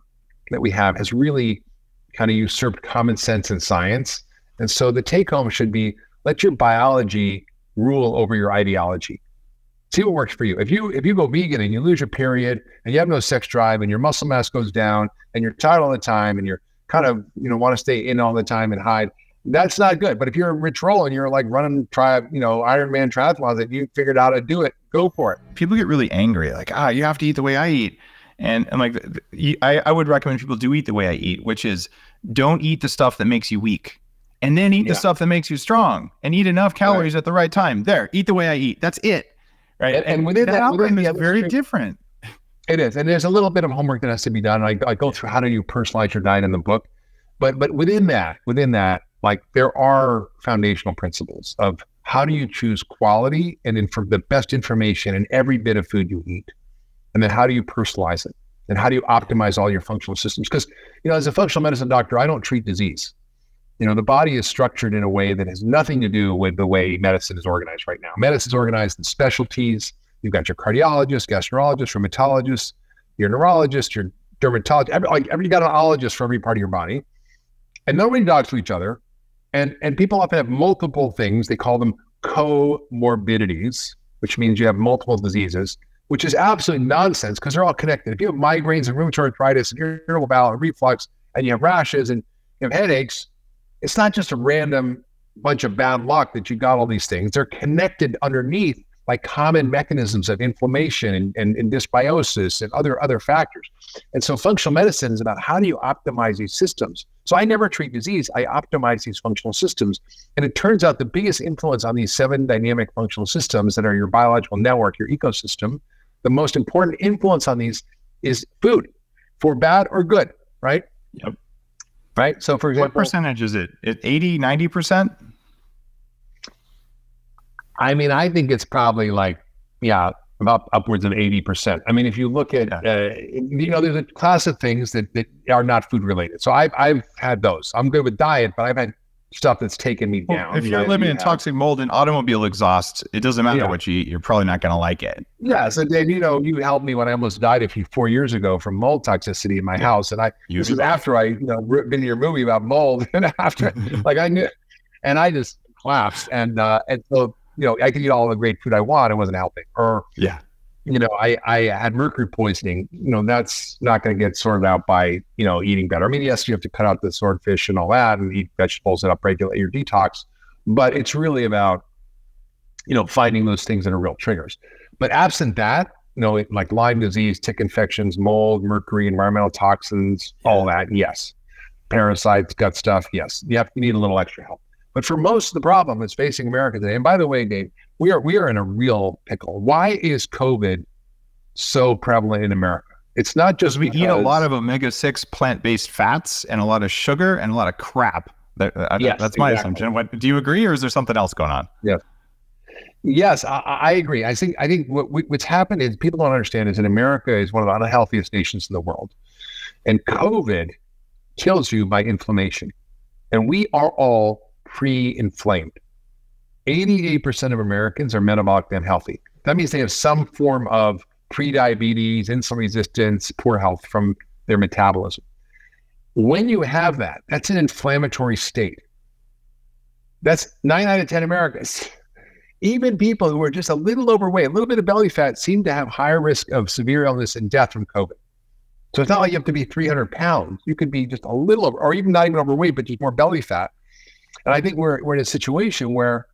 S2: that we have has really kind of usurped common sense and science. And so the take home should be, let your biology rule over your ideology. See what works for you. If you go vegan and you lose your period and you have no sex drive and your muscle mass goes down and you're tired all the time and you're kind of, want to stay in all the time and hide, that's not good. But if you're a rich roll and you're like running Ironman triathlons and you figured out how to do it, go for it.
S1: People get really angry. Like, you have to eat the way I eat. And like, I would recommend people do eat the way I eat, which is don't eat the stuff that makes you weak, and then eat the stuff that makes you strong, and eat enough calories at the right time. There, eat the way I eat. That's it. Right. And within that algorithm is very different.
S2: It is. And there's a little bit of homework that has to be done. I go through how do you personalize your diet in the book. But within that, like, there are foundational principles of how do you choose quality and the best information in every bit of food you eat. And then how do you personalize it? And how do you optimize all your functional systems? Because, as a functional medicine doctor, I don't treat disease. The body is structured in a way that has nothing to do with the way medicine is organized right now. Medicine is organized in specialties. You've got your cardiologist, gastroenterologist, rheumatologist, your neurologist, your dermatologist. You got an ologist for every part of your body. And nobody talks to each other. And people often have multiple things. They call them comorbidities, which means you have multiple diseases which is absolute nonsense because they're all connected. If you have migraines and rheumatoid arthritis and irritable bowel and reflux and you have rashes and you have headaches, it's not just a random bunch of bad luck that you got all these things. They're connected underneath by common mechanisms of inflammation and dysbiosis and other factors. And so functional medicine is about how do you optimize these systems. So I never treat disease, I optimize these functional systems. And it turns out the biggest influence on these 7 dynamic functional systems that are your biological network, your ecosystem, the most important influence on these is food, for bad or good, right?
S4: Yep.
S2: Right? So for example—
S4: what percentage is it? 80, 90%?
S2: I mean, I think it's probably like, about upwards of 80%. I mean, if you look at, there's a class of things that are not food related. So I've had those. I'm good with diet, but I've had stuff that's taken me down.
S4: If you're living in toxic mold and automobile exhaust, it doesn't matter what you eat. You're probably not going to like it.
S2: Yeah. So Dave, you helped me when I almost died 4 years ago from mold toxicity in my house. And this was after I, been in your movie about mold and after, like I knew, and I just collapsed. And so, I could eat all the great food I want. It wasn't helping. Or, I had mercury poisoning. That's not going to get sorted out by, eating better. I mean, yes, you have to cut out the swordfish and all that and eat vegetables that upregulate your detox. But it's really about, finding those things that are real triggers. But absent that, like Lyme disease, tick infections, mold, mercury, environmental toxins, all that, yes. Parasites, gut stuff, yes. You need a little extra help. But for most of the problem that's facing America today, and by the way, Dave, we are in a real pickle. Why is COVID so prevalent in America? It's not just
S4: we eat a lot of omega-6 plant-based fats and a lot of sugar and a lot of crap. That's my assumption. Do you agree, or is there something else going on?
S2: Yes, I agree. I think what's happened is people don't understand is that America is one of the unhealthiest nations in the world, and COVID kills you by inflammation, and we are all pre-inflamed. 88% of Americans are metabolically unhealthy. That means they have some form of pre-diabetes, insulin resistance, poor health from their metabolism. When you have that, that's an inflammatory state. That's 9 out of 10 Americans. Even people who are just a little overweight, a little bit of belly fat, seem to have higher risk of severe illness and death from COVID. So it's not like you have to be 300 pounds. You could be just a little over, or even not even overweight, but just more belly fat. And I think we're in a situation where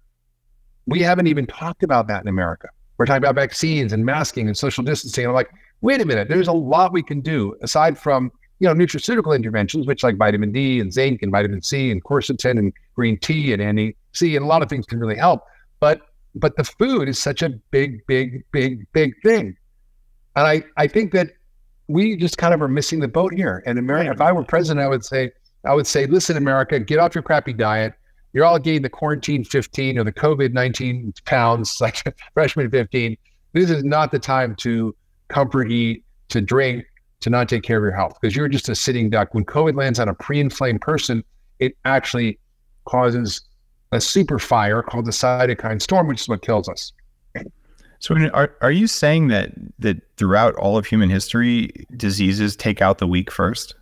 S2: we haven't even talked about that in America. We're talking about vaccines and masking and social distancing. And I'm like, wait a minute, there's a lot we can do aside from, nutraceutical interventions, which like vitamin D and zinc and vitamin C and quercetin and green tea and NAC and a lot of things can really help. But the food is such a big thing. And I think that we just kind of are missing the boat here. And America, if I were president, I would say, listen, America, get off your crappy diet. You're all getting the quarantine 15 or the COVID-19 pounds, like freshman 15. This is not the time to comfort eat, to drink, to not take care of your health, because you're just a sitting duck. When COVID lands on a pre-inflamed person, it actually causes a super fire called the cytokine storm, which is what kills us.
S4: So are you saying that throughout all of human history, diseases take out the weak first?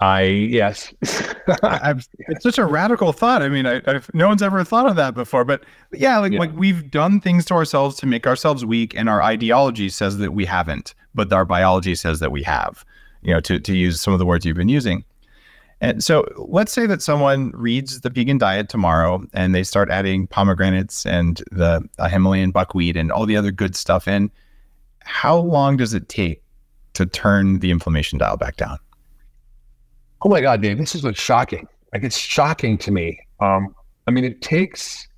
S2: Yes.
S4: It's such a radical thought. I mean, no one's ever thought of that before, but like we've done things to ourselves to make ourselves weak, and our ideology says that we haven't, but our biology says that we have, to use some of the words you've been using. And so let's say that someone reads the vegan diet tomorrow and they start adding pomegranates and the Himalayan buckwheat and all the other good stuff in. How long does it take to turn the inflammation dial back down?
S2: Oh my God, Dave, this is what's shocking. Like, it's shocking to me. I mean, it takes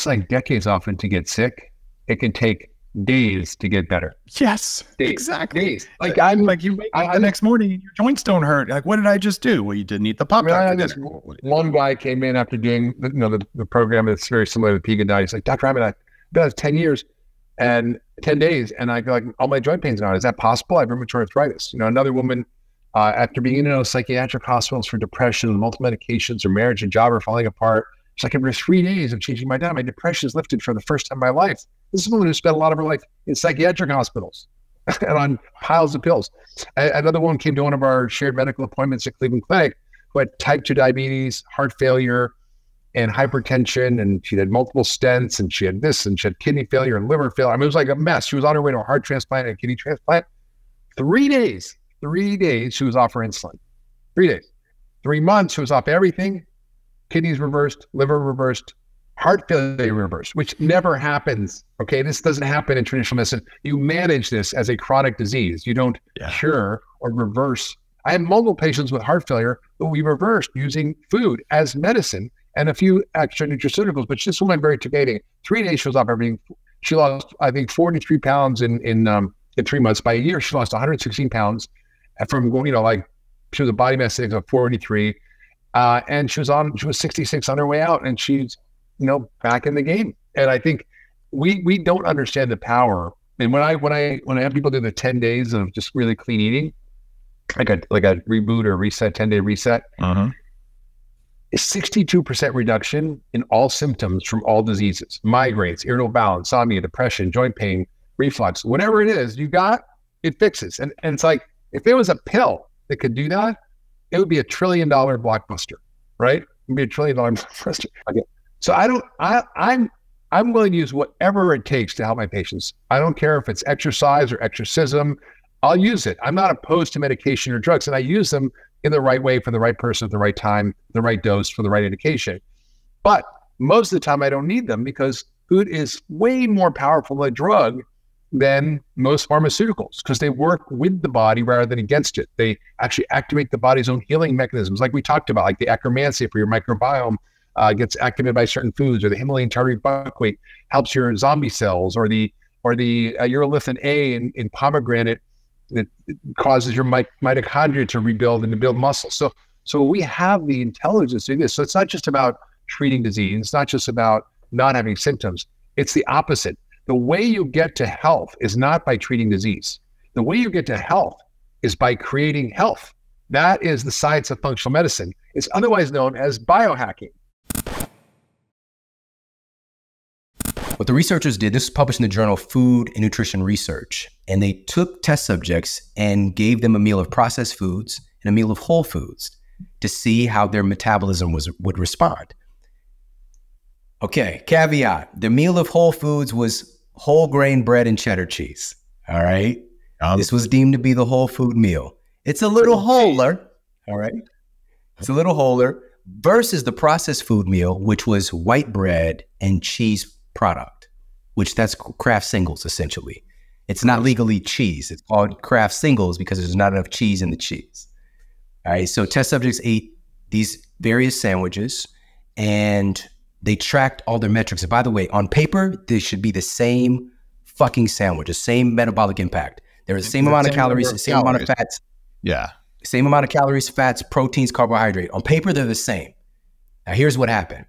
S2: like decades often to get sick. It can take days to get better.
S4: Yes,
S2: days,
S4: exactly.
S2: Days. Like
S4: you wake up the next morning and your joints don't hurt. Like, what did I just do? Well, you didn't eat the Pop-Tart.
S2: One guy came in after doing the program that's very similar to the vegan diet. He's like, Dr. Hyman, I've been at 10 years and 10 days, and I go like, all my joint pains are on. Is that possible? I have rheumatoid arthritis. Another woman, after being in psychiatric hospitals for depression, multiple medications, her marriage and job are falling apart. She's like, after 3 days of changing my diet, my depression is lifted for the first time in my life. This is a woman who spent a lot of her life in psychiatric hospitals and on piles of pills. Another woman came to one of our shared medical appointments at Cleveland Clinic who had type 2 diabetes, heart failure, and hypertension, and she had multiple stents, and she had this, and she had kidney failure and liver failure. I mean, it was like a mess. She was on her way to a heart transplant and a kidney transplant. 3 days she was off her insulin. 3 days. 3 months she was off everything. Kidneys reversed, liver reversed, heart failure reversed, which never happens. Okay, this doesn't happen in traditional medicine. You manage this as a chronic disease. You don't cure or reverse. I have multiple patients with heart failure that we reversed using food as medicine and a few extra nutraceuticals. But this woman, very debating. 3 days she was off everything. She lost, I think, 43 pounds in 3 months. By a year, she lost 116 pounds from going, like she was a body mass index of 43, and she was 66 on her way out, and she's back in the game. And I think we don't understand the power. And when I have people do the 10 days of just really clean eating, like a reboot or reset, 10-day reset, 62% reduction in all symptoms from all diseases: migraines, irritable bowel, insomnia, depression, joint pain, reflux, whatever it is you got, it fixes. And it's like, if there was a pill that could do that, it would be $1 trillion blockbuster, right? It would be $1 trillion blockbuster. Okay. So I'm willing to use whatever it takes to help my patients. I don't care if it's exercise or exorcism. I'll use it. I'm not opposed to medication or drugs, and I use them in the right way for the right person at the right time, the right dose for the right indication. But most of the time I don't need them, because food is way more powerful than a drug than most pharmaceuticals, because they work with the body rather than against it. They actually activate the body's own healing mechanisms, like we talked about, like the akkermansia for your microbiome gets activated by certain foods, or the Himalayan tardive buckwheat helps your zombie cells, or the urolithin A in pomegranate that causes your mitochondria to rebuild and to build muscle. So we have the intelligence to do this. So it's not just about treating disease. It's not just about not having symptoms. It's the opposite. The way you get to health is not by treating disease. The way you get to health is by creating health. That is the science of functional medicine. It's otherwise known as biohacking.
S6: What the researchers did, this was published in the journal Food and Nutrition Research, and they took test subjects and gave them a meal of processed foods and a meal of whole foods to see how their metabolism would respond. Okay, caveat, the meal of whole foods was whole grain bread and cheddar cheese, all right? This was deemed to be the whole food meal. It's a little wholer, all right? It's a little wholer versus the processed food meal, which was white bread and cheese product, which that's Kraft singles, essentially. It's not legally cheese. It's called Kraft singles because there's not enough cheese in the cheese. All right, so test subjects ate these various sandwiches and they tracked all their metrics. And by the way, on paper, they should be the same fucking sandwich, the same metabolic impact. There's the same amount of calories, the same amount of fats.
S4: Yeah.
S6: Same amount of calories, fats, proteins, carbohydrate. On paper, they're the same. Now, here's what happened.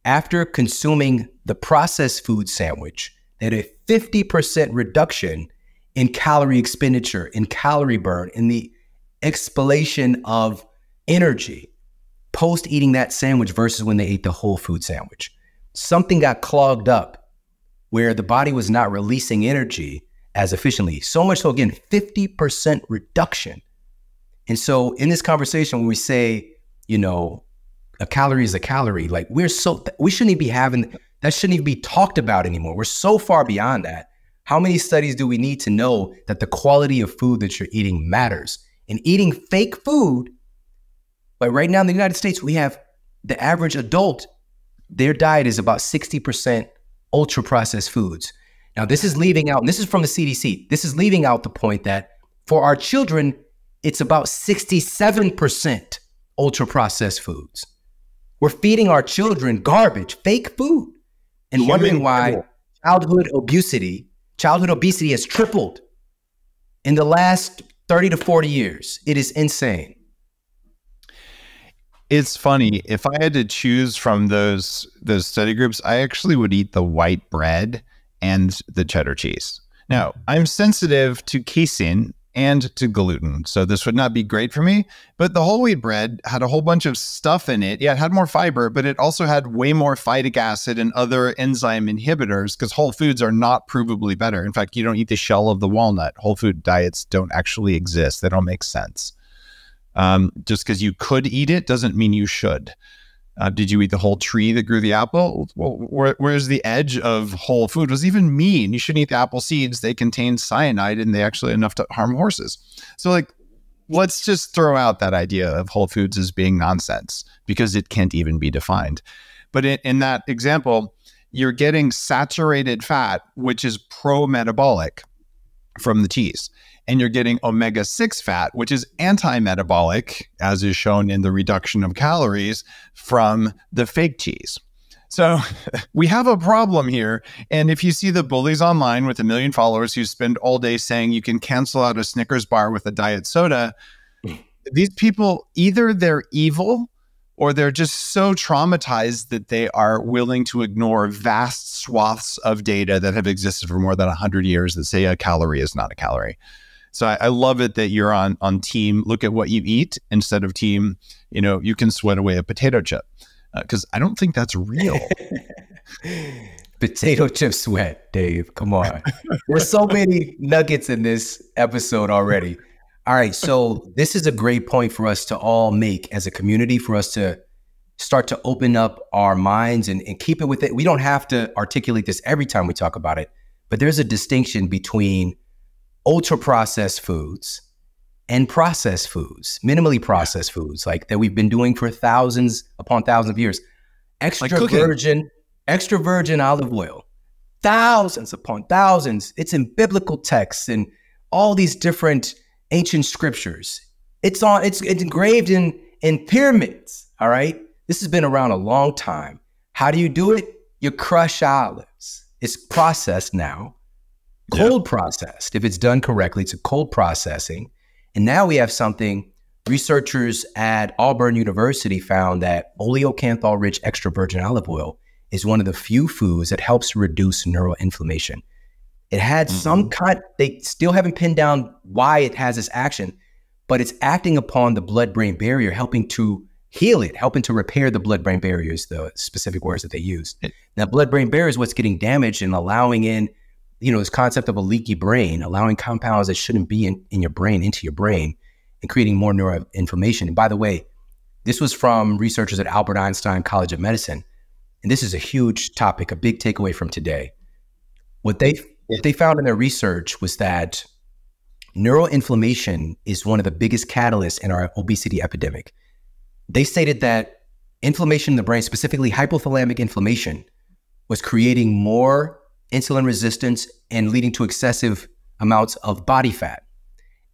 S6: After consuming the processed food sandwich, they had a 50% reduction in calorie expenditure, in calorie burn, in the expellation of energy post eating that sandwich versus when they ate the whole food sandwich. Something got clogged up where the body was not releasing energy as efficiently. So much so, again, 50% reduction. And so in this conversation, when we say, a calorie is a calorie, like we shouldn't even be having, that shouldn't even be talked about anymore. We're so far beyond that. How many studies do we need to know that the quality of food that you're eating matters? And eating fake food, like right now in the United States, we have the average adult, their diet is about 60% ultra processed foods. Now this is leaving out, and this is from the CDC, this is leaving out the point that for our children, it's about 67% ultra processed foods. We're feeding our children garbage, fake food, and wondering why childhood obesity has tripled in the last 30 to 40 years. It is insane.
S4: It's funny. If I had to choose from those study groups, I actually would eat the white bread and the cheddar cheese. Now, I'm sensitive to casein and to gluten, so this would not be great for me. But the whole wheat bread had a whole bunch of stuff in it. Yeah, it had more fiber, but it also had way more phytic acid and other enzyme inhibitors, because whole foods are not provably better. In fact, you don't eat the shell of the walnut. Whole food diets don't actually exist. They don't make sense. Just because you could eat it doesn't mean you should. Did you eat the whole tree that grew the apple? Well, where's the edge of whole food? What does it even mean? You shouldn't eat the apple seeds. They contain cyanide and they actually enough to harm horses. So like, let's just throw out that idea of whole foods as being nonsense because it can't even be defined. But in that example, you're getting saturated fat, which is pro-metabolic from the cheese. And you're getting omega-6 fat, which is anti-metabolic, as is shown in the reduction of calories from the fake cheese. So we have a problem here. And if you see the bullies online with 1 million followers who spend all day saying you can cancel out a Snickers bar with a diet soda, these people, either they're evil or they're just so traumatized that they are willing to ignore vast swaths of data that have existed for more than 100 years that say a calorie is not a calorie. So I love it that you're on team, look at what you eat instead of team, you can sweat away a potato chip. Because I don't think that's real.
S6: Potato chip sweat, Dave. Come on. There's so many nuggets in this episode already. All right. So this is a great point for us to all make as a community, for us to start to open up our minds and keep it with it. We don't have to articulate this every time we talk about it, but there's a distinction between ultra processed foods and processed foods, minimally processed foods, like that we've been doing for thousands upon thousands of years. Extra virgin olive oil, thousands upon thousands. It's in biblical texts and all these different ancient scriptures. It's engraved in pyramids. All right. This has been around a long time. How do you do it? You crush olives. It's processed now. Cold processed. If it's done correctly, it's a cold processing. And now we have something, researchers at Auburn University found that oleocanthal-rich extra virgin olive oil is one of the few foods that helps reduce neuroinflammation. It had some kind, they still haven't pinned down why it has this action, but it's acting upon the blood-brain barrier, helping to heal it, helping to repair the blood-brain barrier is the specific words that they used. Now, blood-brain barrier is what's getting damaged and allowing in this concept of a leaky brain, allowing compounds that shouldn't be in your brain into your brain and creating more neuroinflammation. And by the way, this was from researchers at Albert Einstein College of Medicine. And this is a huge topic, a big takeaway from today. What they found in their research was that neuroinflammation is one of the biggest catalysts in our obesity epidemic. They stated that inflammation in the brain, specifically hypothalamic inflammation, was creating more insulin resistance and leading to excessive amounts of body fat.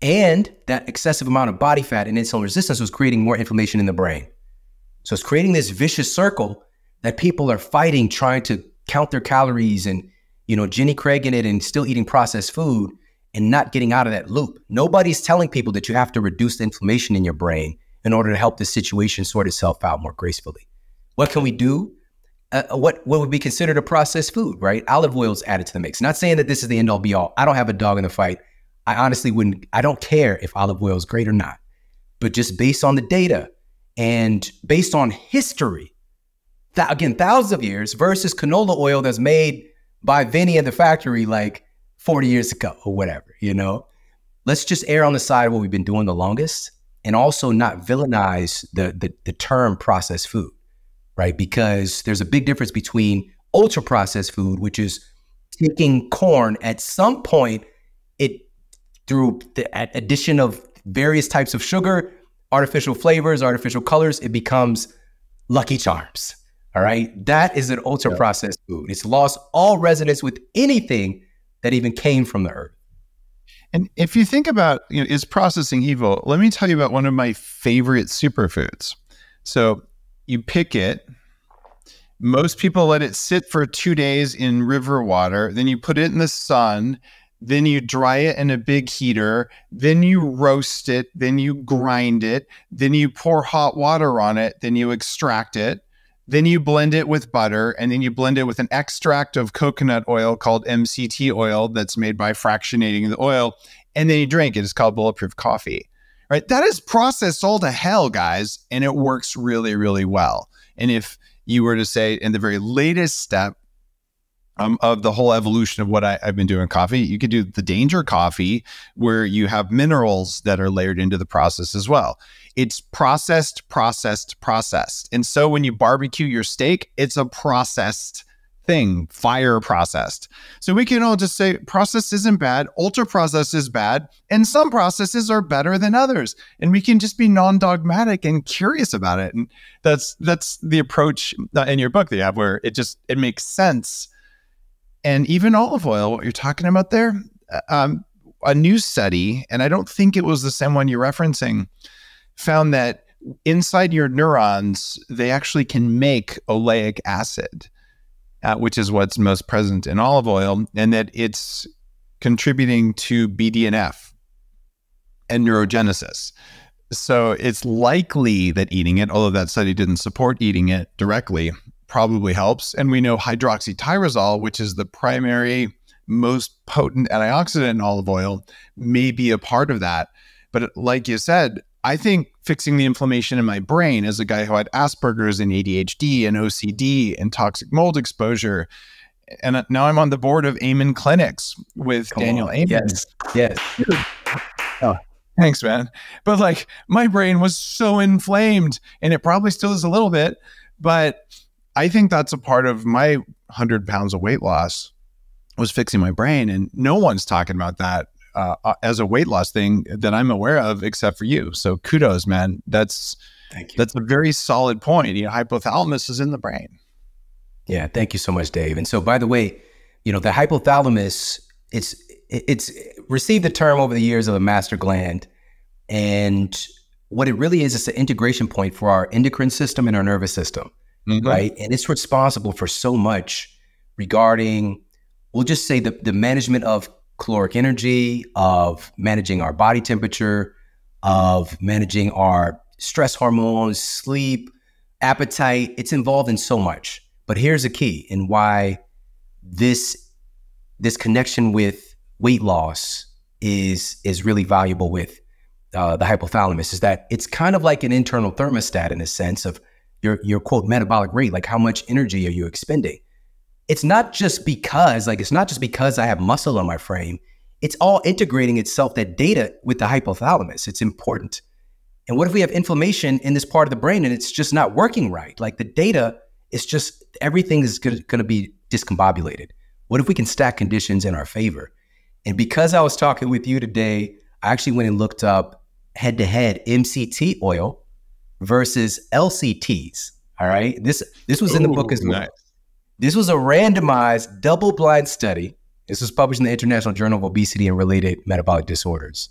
S6: And that excessive amount of body fat and insulin resistance was creating more inflammation in the brain. So it's creating this vicious circle that people are fighting, trying to count their calories and, Jenny Craig in it and still eating processed food and not getting out of that loop. Nobody's telling people that you have to reduce the inflammation in your brain in order to help the situation sort itself out more gracefully. What can we do? What would be considered a processed food, right? Olive oil is added to the mix. Not saying that this is the end all be all. I don't have a dog in the fight. I honestly I don't care if olive oil is great or not. But just based on the data and based on history, again, thousands of years versus canola oil that's made by Vinny in the factory like 40 years ago or whatever, Let's just err on the side of what we've been doing the longest and also not villainize the term processed food. Right? Because there's a big difference between ultra processed food, which is taking corn at some point, through the addition of various types of sugar, artificial flavors, artificial colors, it becomes Lucky Charms. All right. That is an ultra processed food. It's lost all resonance with anything that even came from the earth.
S4: And if you think about, is processing evil? Let me tell you about one of my favorite superfoods. So you pick it. Most people let it sit for 2 days in river water. Then you put it in the sun. Then you dry it in a big heater. Then you roast it. Then you grind it. Then you pour hot water on it. Then you extract it. Then you blend it with butter. And then you blend it with an extract of coconut oil called MCT oil that's made by fractionating the oil. And then you drink it. It's called bulletproof coffee. Right? That is processed all to hell, guys. And it works really, really well. And if you were to say in the very latest step, of the whole evolution of what I've been doing in coffee. You could do the danger coffee, where you have minerals that are layered into the process as well. It's processed. And so when you barbecue your steak, it's a processed thing, fire processed. So we can all just say processed isn't bad, ultra processed is bad, and some processes are better than others. And we can just be non-dogmatic and curious about it. And that's the approach in your book that you have, where it makes sense. And even olive oil, what you're talking about there, a new study, and I don't think it was the same one you're referencing, found that inside your neurons, they actually can make oleic acid, which is what's most present in olive oil, and that it's contributing to BDNF and neurogenesis. So it's likely that eating it, although that study didn't support eating it directly, probably helps. And we know hydroxytyrosol, which is the primary, most potent antioxidant in olive oil, may be a part of that. But like you said, I think fixing the inflammation in my brain, as a guy who had Asperger's and ADHD and OCD and toxic mold exposure, and now I'm on the board of Amen Clinics with Daniel Amen.
S6: Yes.
S4: Oh, thanks, man. But like, my brain was so inflamed, and it probably still is a little bit, but I think that's a part of my 100 pounds of weight loss, was fixing my brain. And no one's talking about that as a weight loss thing that I'm aware of, except for you. So kudos, man.
S6: Thank you.
S4: That's a very solid point. Hypothalamus is in the brain.
S6: Yeah. Thank you so much, Dave. And so, by the way, the hypothalamus, it's received the term over the years of a master gland. And what it really is, it's an integration point for our endocrine system and our nervous system. Mm-hmm. Right. And it's responsible for so much regarding, we'll just say, the management of caloric energy, of managing our body temperature, of managing our stress hormones, sleep, appetite. It's involved in so much. But here's the key, and why this connection with weight loss is really valuable with the hypothalamus, is that it's kind of like an internal thermostat in a sense of your quote metabolic rate, like how much energy are you expending? It's not just because I have muscle on my frame. It's all integrating itself, that data, with the hypothalamus. It's important. And what if we have inflammation in this part of the brain and it's just not working right? Like, the data is just, everything is going to be discombobulated. What if we can stack conditions in our favor? And because I was talking with you today, I actually went and looked up head-to-head MCT oil versus LCTs. All right. This was in the book as well. Nice. This was a randomized double-blind study. This was published in the International Journal of Obesity and Related Metabolic Disorders.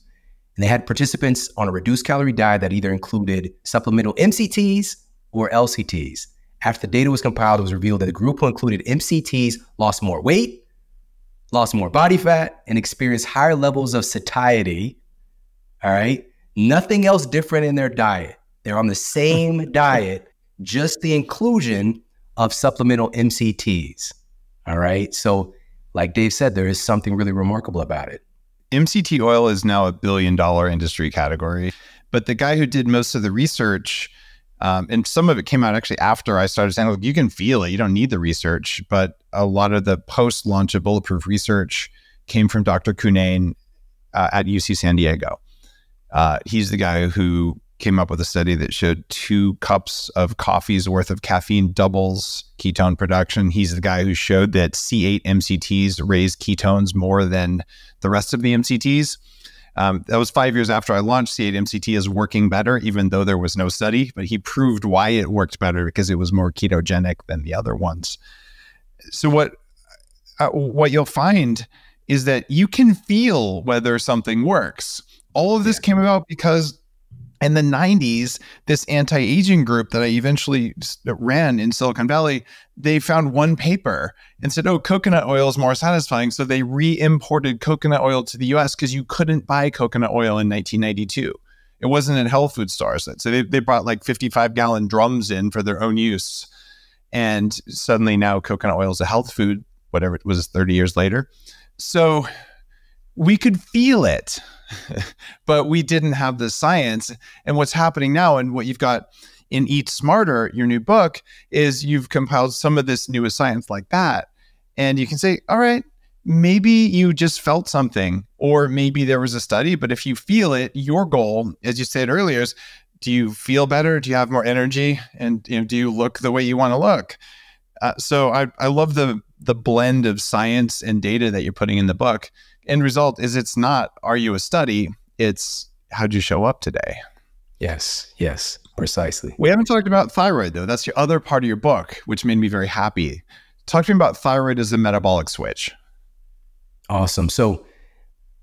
S6: And they had participants on a reduced calorie diet that either included supplemental MCTs or LCTs. After the data was compiled, it was revealed that the group who included MCTs lost more weight, lost more body fat, and experienced higher levels of satiety. All right. Nothing else different in their diet. They're on the same diet, just the inclusion of supplemental MCTs. All right. So, like Dave said, there is something really remarkable about it.
S4: MCT oil is now $1 billion industry category, but the guy who did most of the research, and some of it came out actually after I started saying, look, you can feel it, you don't need the research, but a lot of the post-launch of Bulletproof research came from Dr. Cunnane at UC San Diego. He's the guy who came up with a study that showed 2 cups of coffee's worth of caffeine doubles ketone production. He's the guy who showed that C8 MCTs raise ketones more than the rest of the MCTs. That was 5 years after I launched. C8 MCT is working better, even though there was no study, but he proved why it worked better, because it was more ketogenic than the other ones. So what you'll find is that you can feel whether something works. All of this came about because in the 90s, this anti-aging group that I eventually ran in Silicon Valley, they found one paper and said, oh, coconut oil is more satisfying. So they re-imported coconut oil to the US because you couldn't buy coconut oil in 1992. It wasn't in health food stores. So they brought like 55-gallon drums in for their own use. And suddenly now coconut oil is a health food, whatever it was 30 years later. So we could feel it, but we didn't have the science. And what's happening now, and what you've got in Eat Smarter, your new book, is you've compiled some of this newest science like that. And you can say, all right, maybe you just felt something, or maybe there was a study, but if you feel it, your goal, as you said earlier, is, do you feel better? Do you have more energy? And do you look the way you want to look? So I love the blend of science and data that you're putting in the book. End result is, it's not, are you a study? It's, how'd you show up today?
S6: Yes, precisely.
S4: We haven't talked about thyroid, though. That's your other part of your book, which made me very happy. Talk to me about thyroid as a metabolic switch.
S6: Awesome. So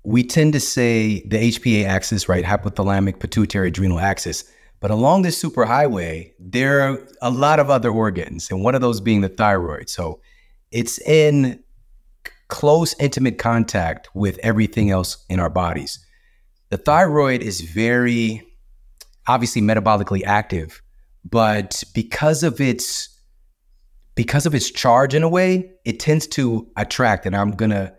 S6: we tend to say the HPA axis, right? Hypothalamic, pituitary, adrenal axis. But along this superhighway, there are a lot of other organs, and one of those being the thyroid. So it's in close, intimate contact with everything else in our bodies. The thyroid is very, obviously metabolically active, but because of its charge in a way, it tends to attract, and I'm gonna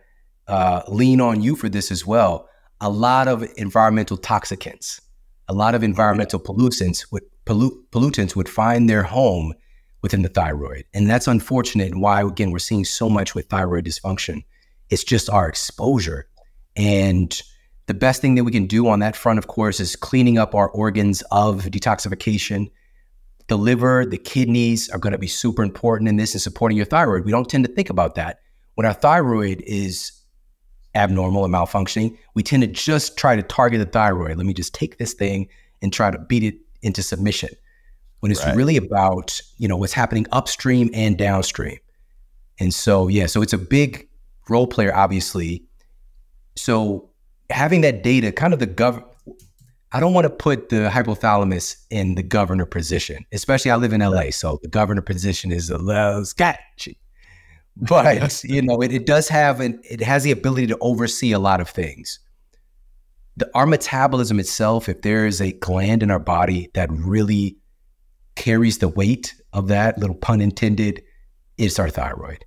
S6: lean on you for this as well, a lot of environmental toxicants. A lot of environmental pollutants would find their home within the thyroid. And that's unfortunate, and why, again, we're seeing so much with thyroid dysfunction. It's just our exposure. And the best thing that we can do on that front, of course, is cleaning up our organs of detoxification. The liver, the kidneys are going to be super important in this and supporting your thyroid. We don't tend to think about that. When our thyroid is abnormal and malfunctioning, we tend to just try to target the thyroid. Let me just take this thing and try to beat it into submission. When it's really about, what's happening upstream and downstream. And so, so it's a big role player, obviously. So having that data, kind of I don't want to put the hypothalamus in the governor position, especially I live in LA. So the governor position is a little sketchy. But, it has the ability to oversee a lot of things. Our metabolism itself, if there is a gland in our body that really carries the weight of that, little pun intended, it's our thyroid.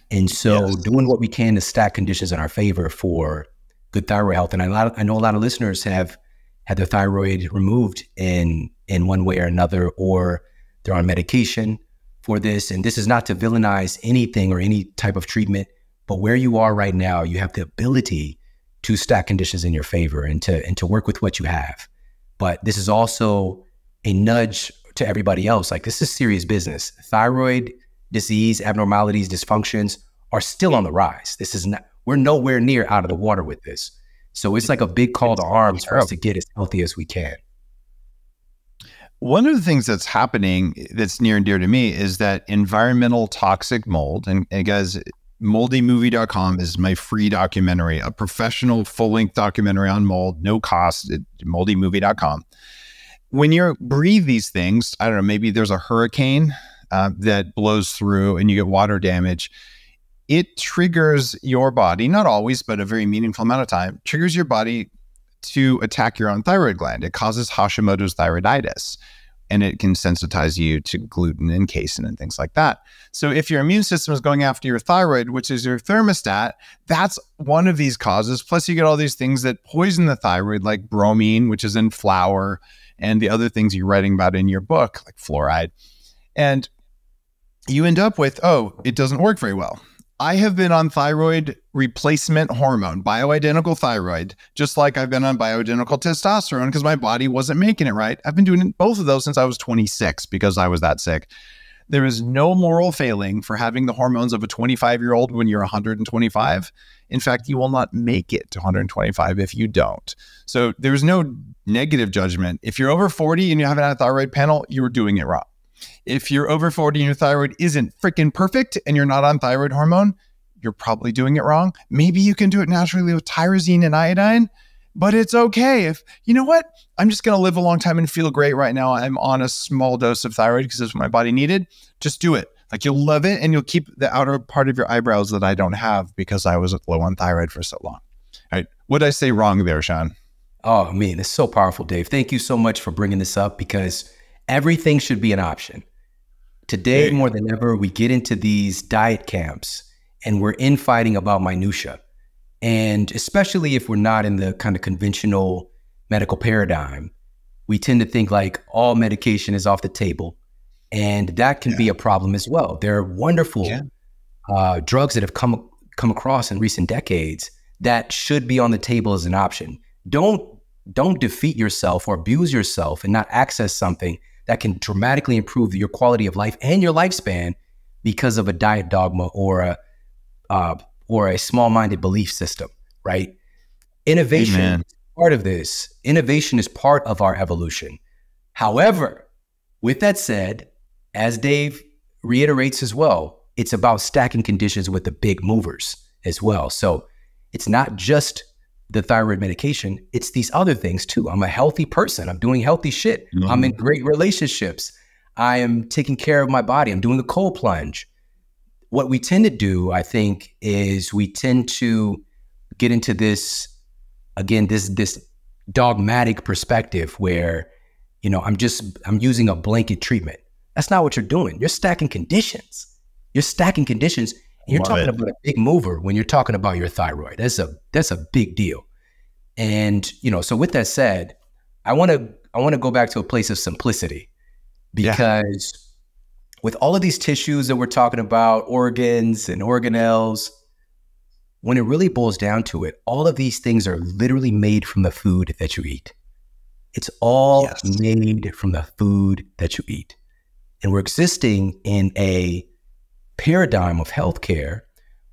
S6: And so doing what we can to stack conditions in our favor for good thyroid health. And I know a lot of listeners have had their thyroid removed in one way or another, or they're on medication for this. And this is not to villainize anything or any type of treatment, but where you are right now, you have the ability to stack conditions in your favor and to work with what you have. But this is also a nudge to everybody else. Like, this is serious business. Thyroid disease, abnormalities, dysfunctions are still on the rise. We're nowhere near out of the water with this. So it's like a big call to arms for us to get as healthy as we can.
S4: One of the things that's happening that's near and dear to me is that environmental toxic mold, and guys, moldymovie.com is my free documentary, a professional full-length documentary on mold, no cost, at moldymovie.com. When you breathe these things, I don't know, maybe there's a hurricane that blows through and you get water damage. It triggers your body, not always, but a very meaningful amount of time, triggers your body to attack your own thyroid gland. It causes Hashimoto's thyroiditis, and it can sensitize you to gluten and casein and things like that. So if your immune system is going after your thyroid, which is your thermostat, that's one of these causes. Plus you get all these things that poison the thyroid, like bromine, which is in flour, and the other things you're writing about in your book, like fluoride. And you end up with, it doesn't work very well. I have been on thyroid replacement hormone, bioidentical thyroid, just like I've been on bioidentical testosterone because my body wasn't making it right. I've been doing both of those since I was 26 because I was that sick. There is no moral failing for having the hormones of a 25-year-old when you're 125. In fact, you will not make it to 125 if you don't. So there's no negative judgment. If you're over 40 and you haven't had a thyroid panel, you were doing it wrong. If you're over 40 and your thyroid isn't freaking perfect and you're not on thyroid hormone, you're probably doing it wrong. Maybe you can do it naturally with tyrosine and iodine, but it's okay. If, you know what, I'm just going to live a long time and feel great right now. I'm on a small dose of thyroid because that's what my body needed. Just do it. Like, you'll love it, and you'll keep the outer part of your eyebrows that I don't have because I was low on thyroid for so long. All right. What did I say wrong there, Shawn?
S6: Oh, man, it's so powerful, Dave. Thank you so much for bringing this up, because everything should be an option. Today, more than ever, we get into these diet camps and we're infighting about minutia. And especially if we're not in the kind of conventional medical paradigm, we tend to think like all medication is off the table. And that can be a problem as well. There are wonderful drugs that have come across in recent decades that should be on the table as an option. Don't defeat yourself or abuse yourself and not access something that can dramatically improve your quality of life and your lifespan because of a diet dogma or a small-minded belief system, right? Innovation is part of this. Innovation is part of our evolution. However, with that said, as Dave reiterates as well, it's about stacking conditions with the big movers as well. So it's not just the thyroid medication, it's these other things too. I'm a healthy person. I'm doing healthy shit. I'm in great relationships. I am taking care of my body. I'm doing a cold plunge. What we tend to do, I think, is we tend to get into this, again, this dogmatic perspective where, you know, I'm using a blanket treatment. That's not what you're doing. You're stacking conditions. You're stacking conditions. And you're talking about a big mover when you're talking about your thyroid. That's a big deal. And, you know, so with that said, I want to go back to a place of simplicity, because with all of these tissues that we're talking about, organs and organelles, when it really boils down to it, all of these things are literally made from the food that you eat. It's all made from the food that you eat. And we're existing in a paradigm of healthcare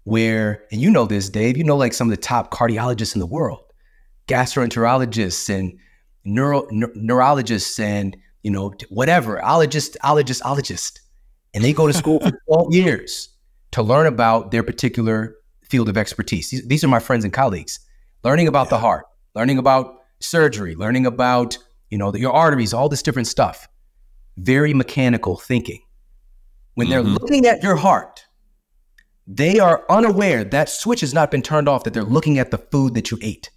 S6: where, and you know this, Dave, you know, like some of the top cardiologists in the world, gastroenterologists and neurologists and, you know, whatever, ologist. And they go to school for 12 years to learn about their particular field of expertise. These are my friends and colleagues, learning about the heart, learning about surgery, learning about, you know, your arteries, all this different stuff. Very mechanical thinking. When they're looking at your heart, they are unaware that switch has not been turned off, that they're looking at the food that you ate.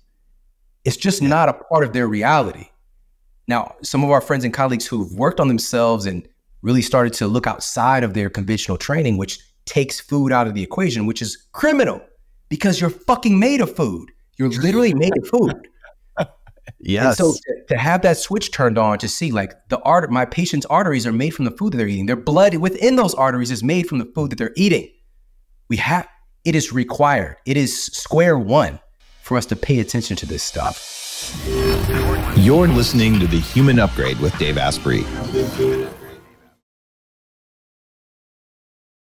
S6: It's just not a part of their reality. Now, some of our friends and colleagues who've worked on themselves and really started to look outside of their conventional training, which takes food out of the equation, which is criminal because you're fucking made of food. You're literally made of food.
S1: Yes.
S6: And so to have that switch turned on, to see like my patient's arteries are made from the food that they're eating. Their blood within those arteries is made from the food that they're eating. It is required. It is square one for us to pay attention to this stuff.
S7: You're listening to The Human Upgrade with Dave Asprey.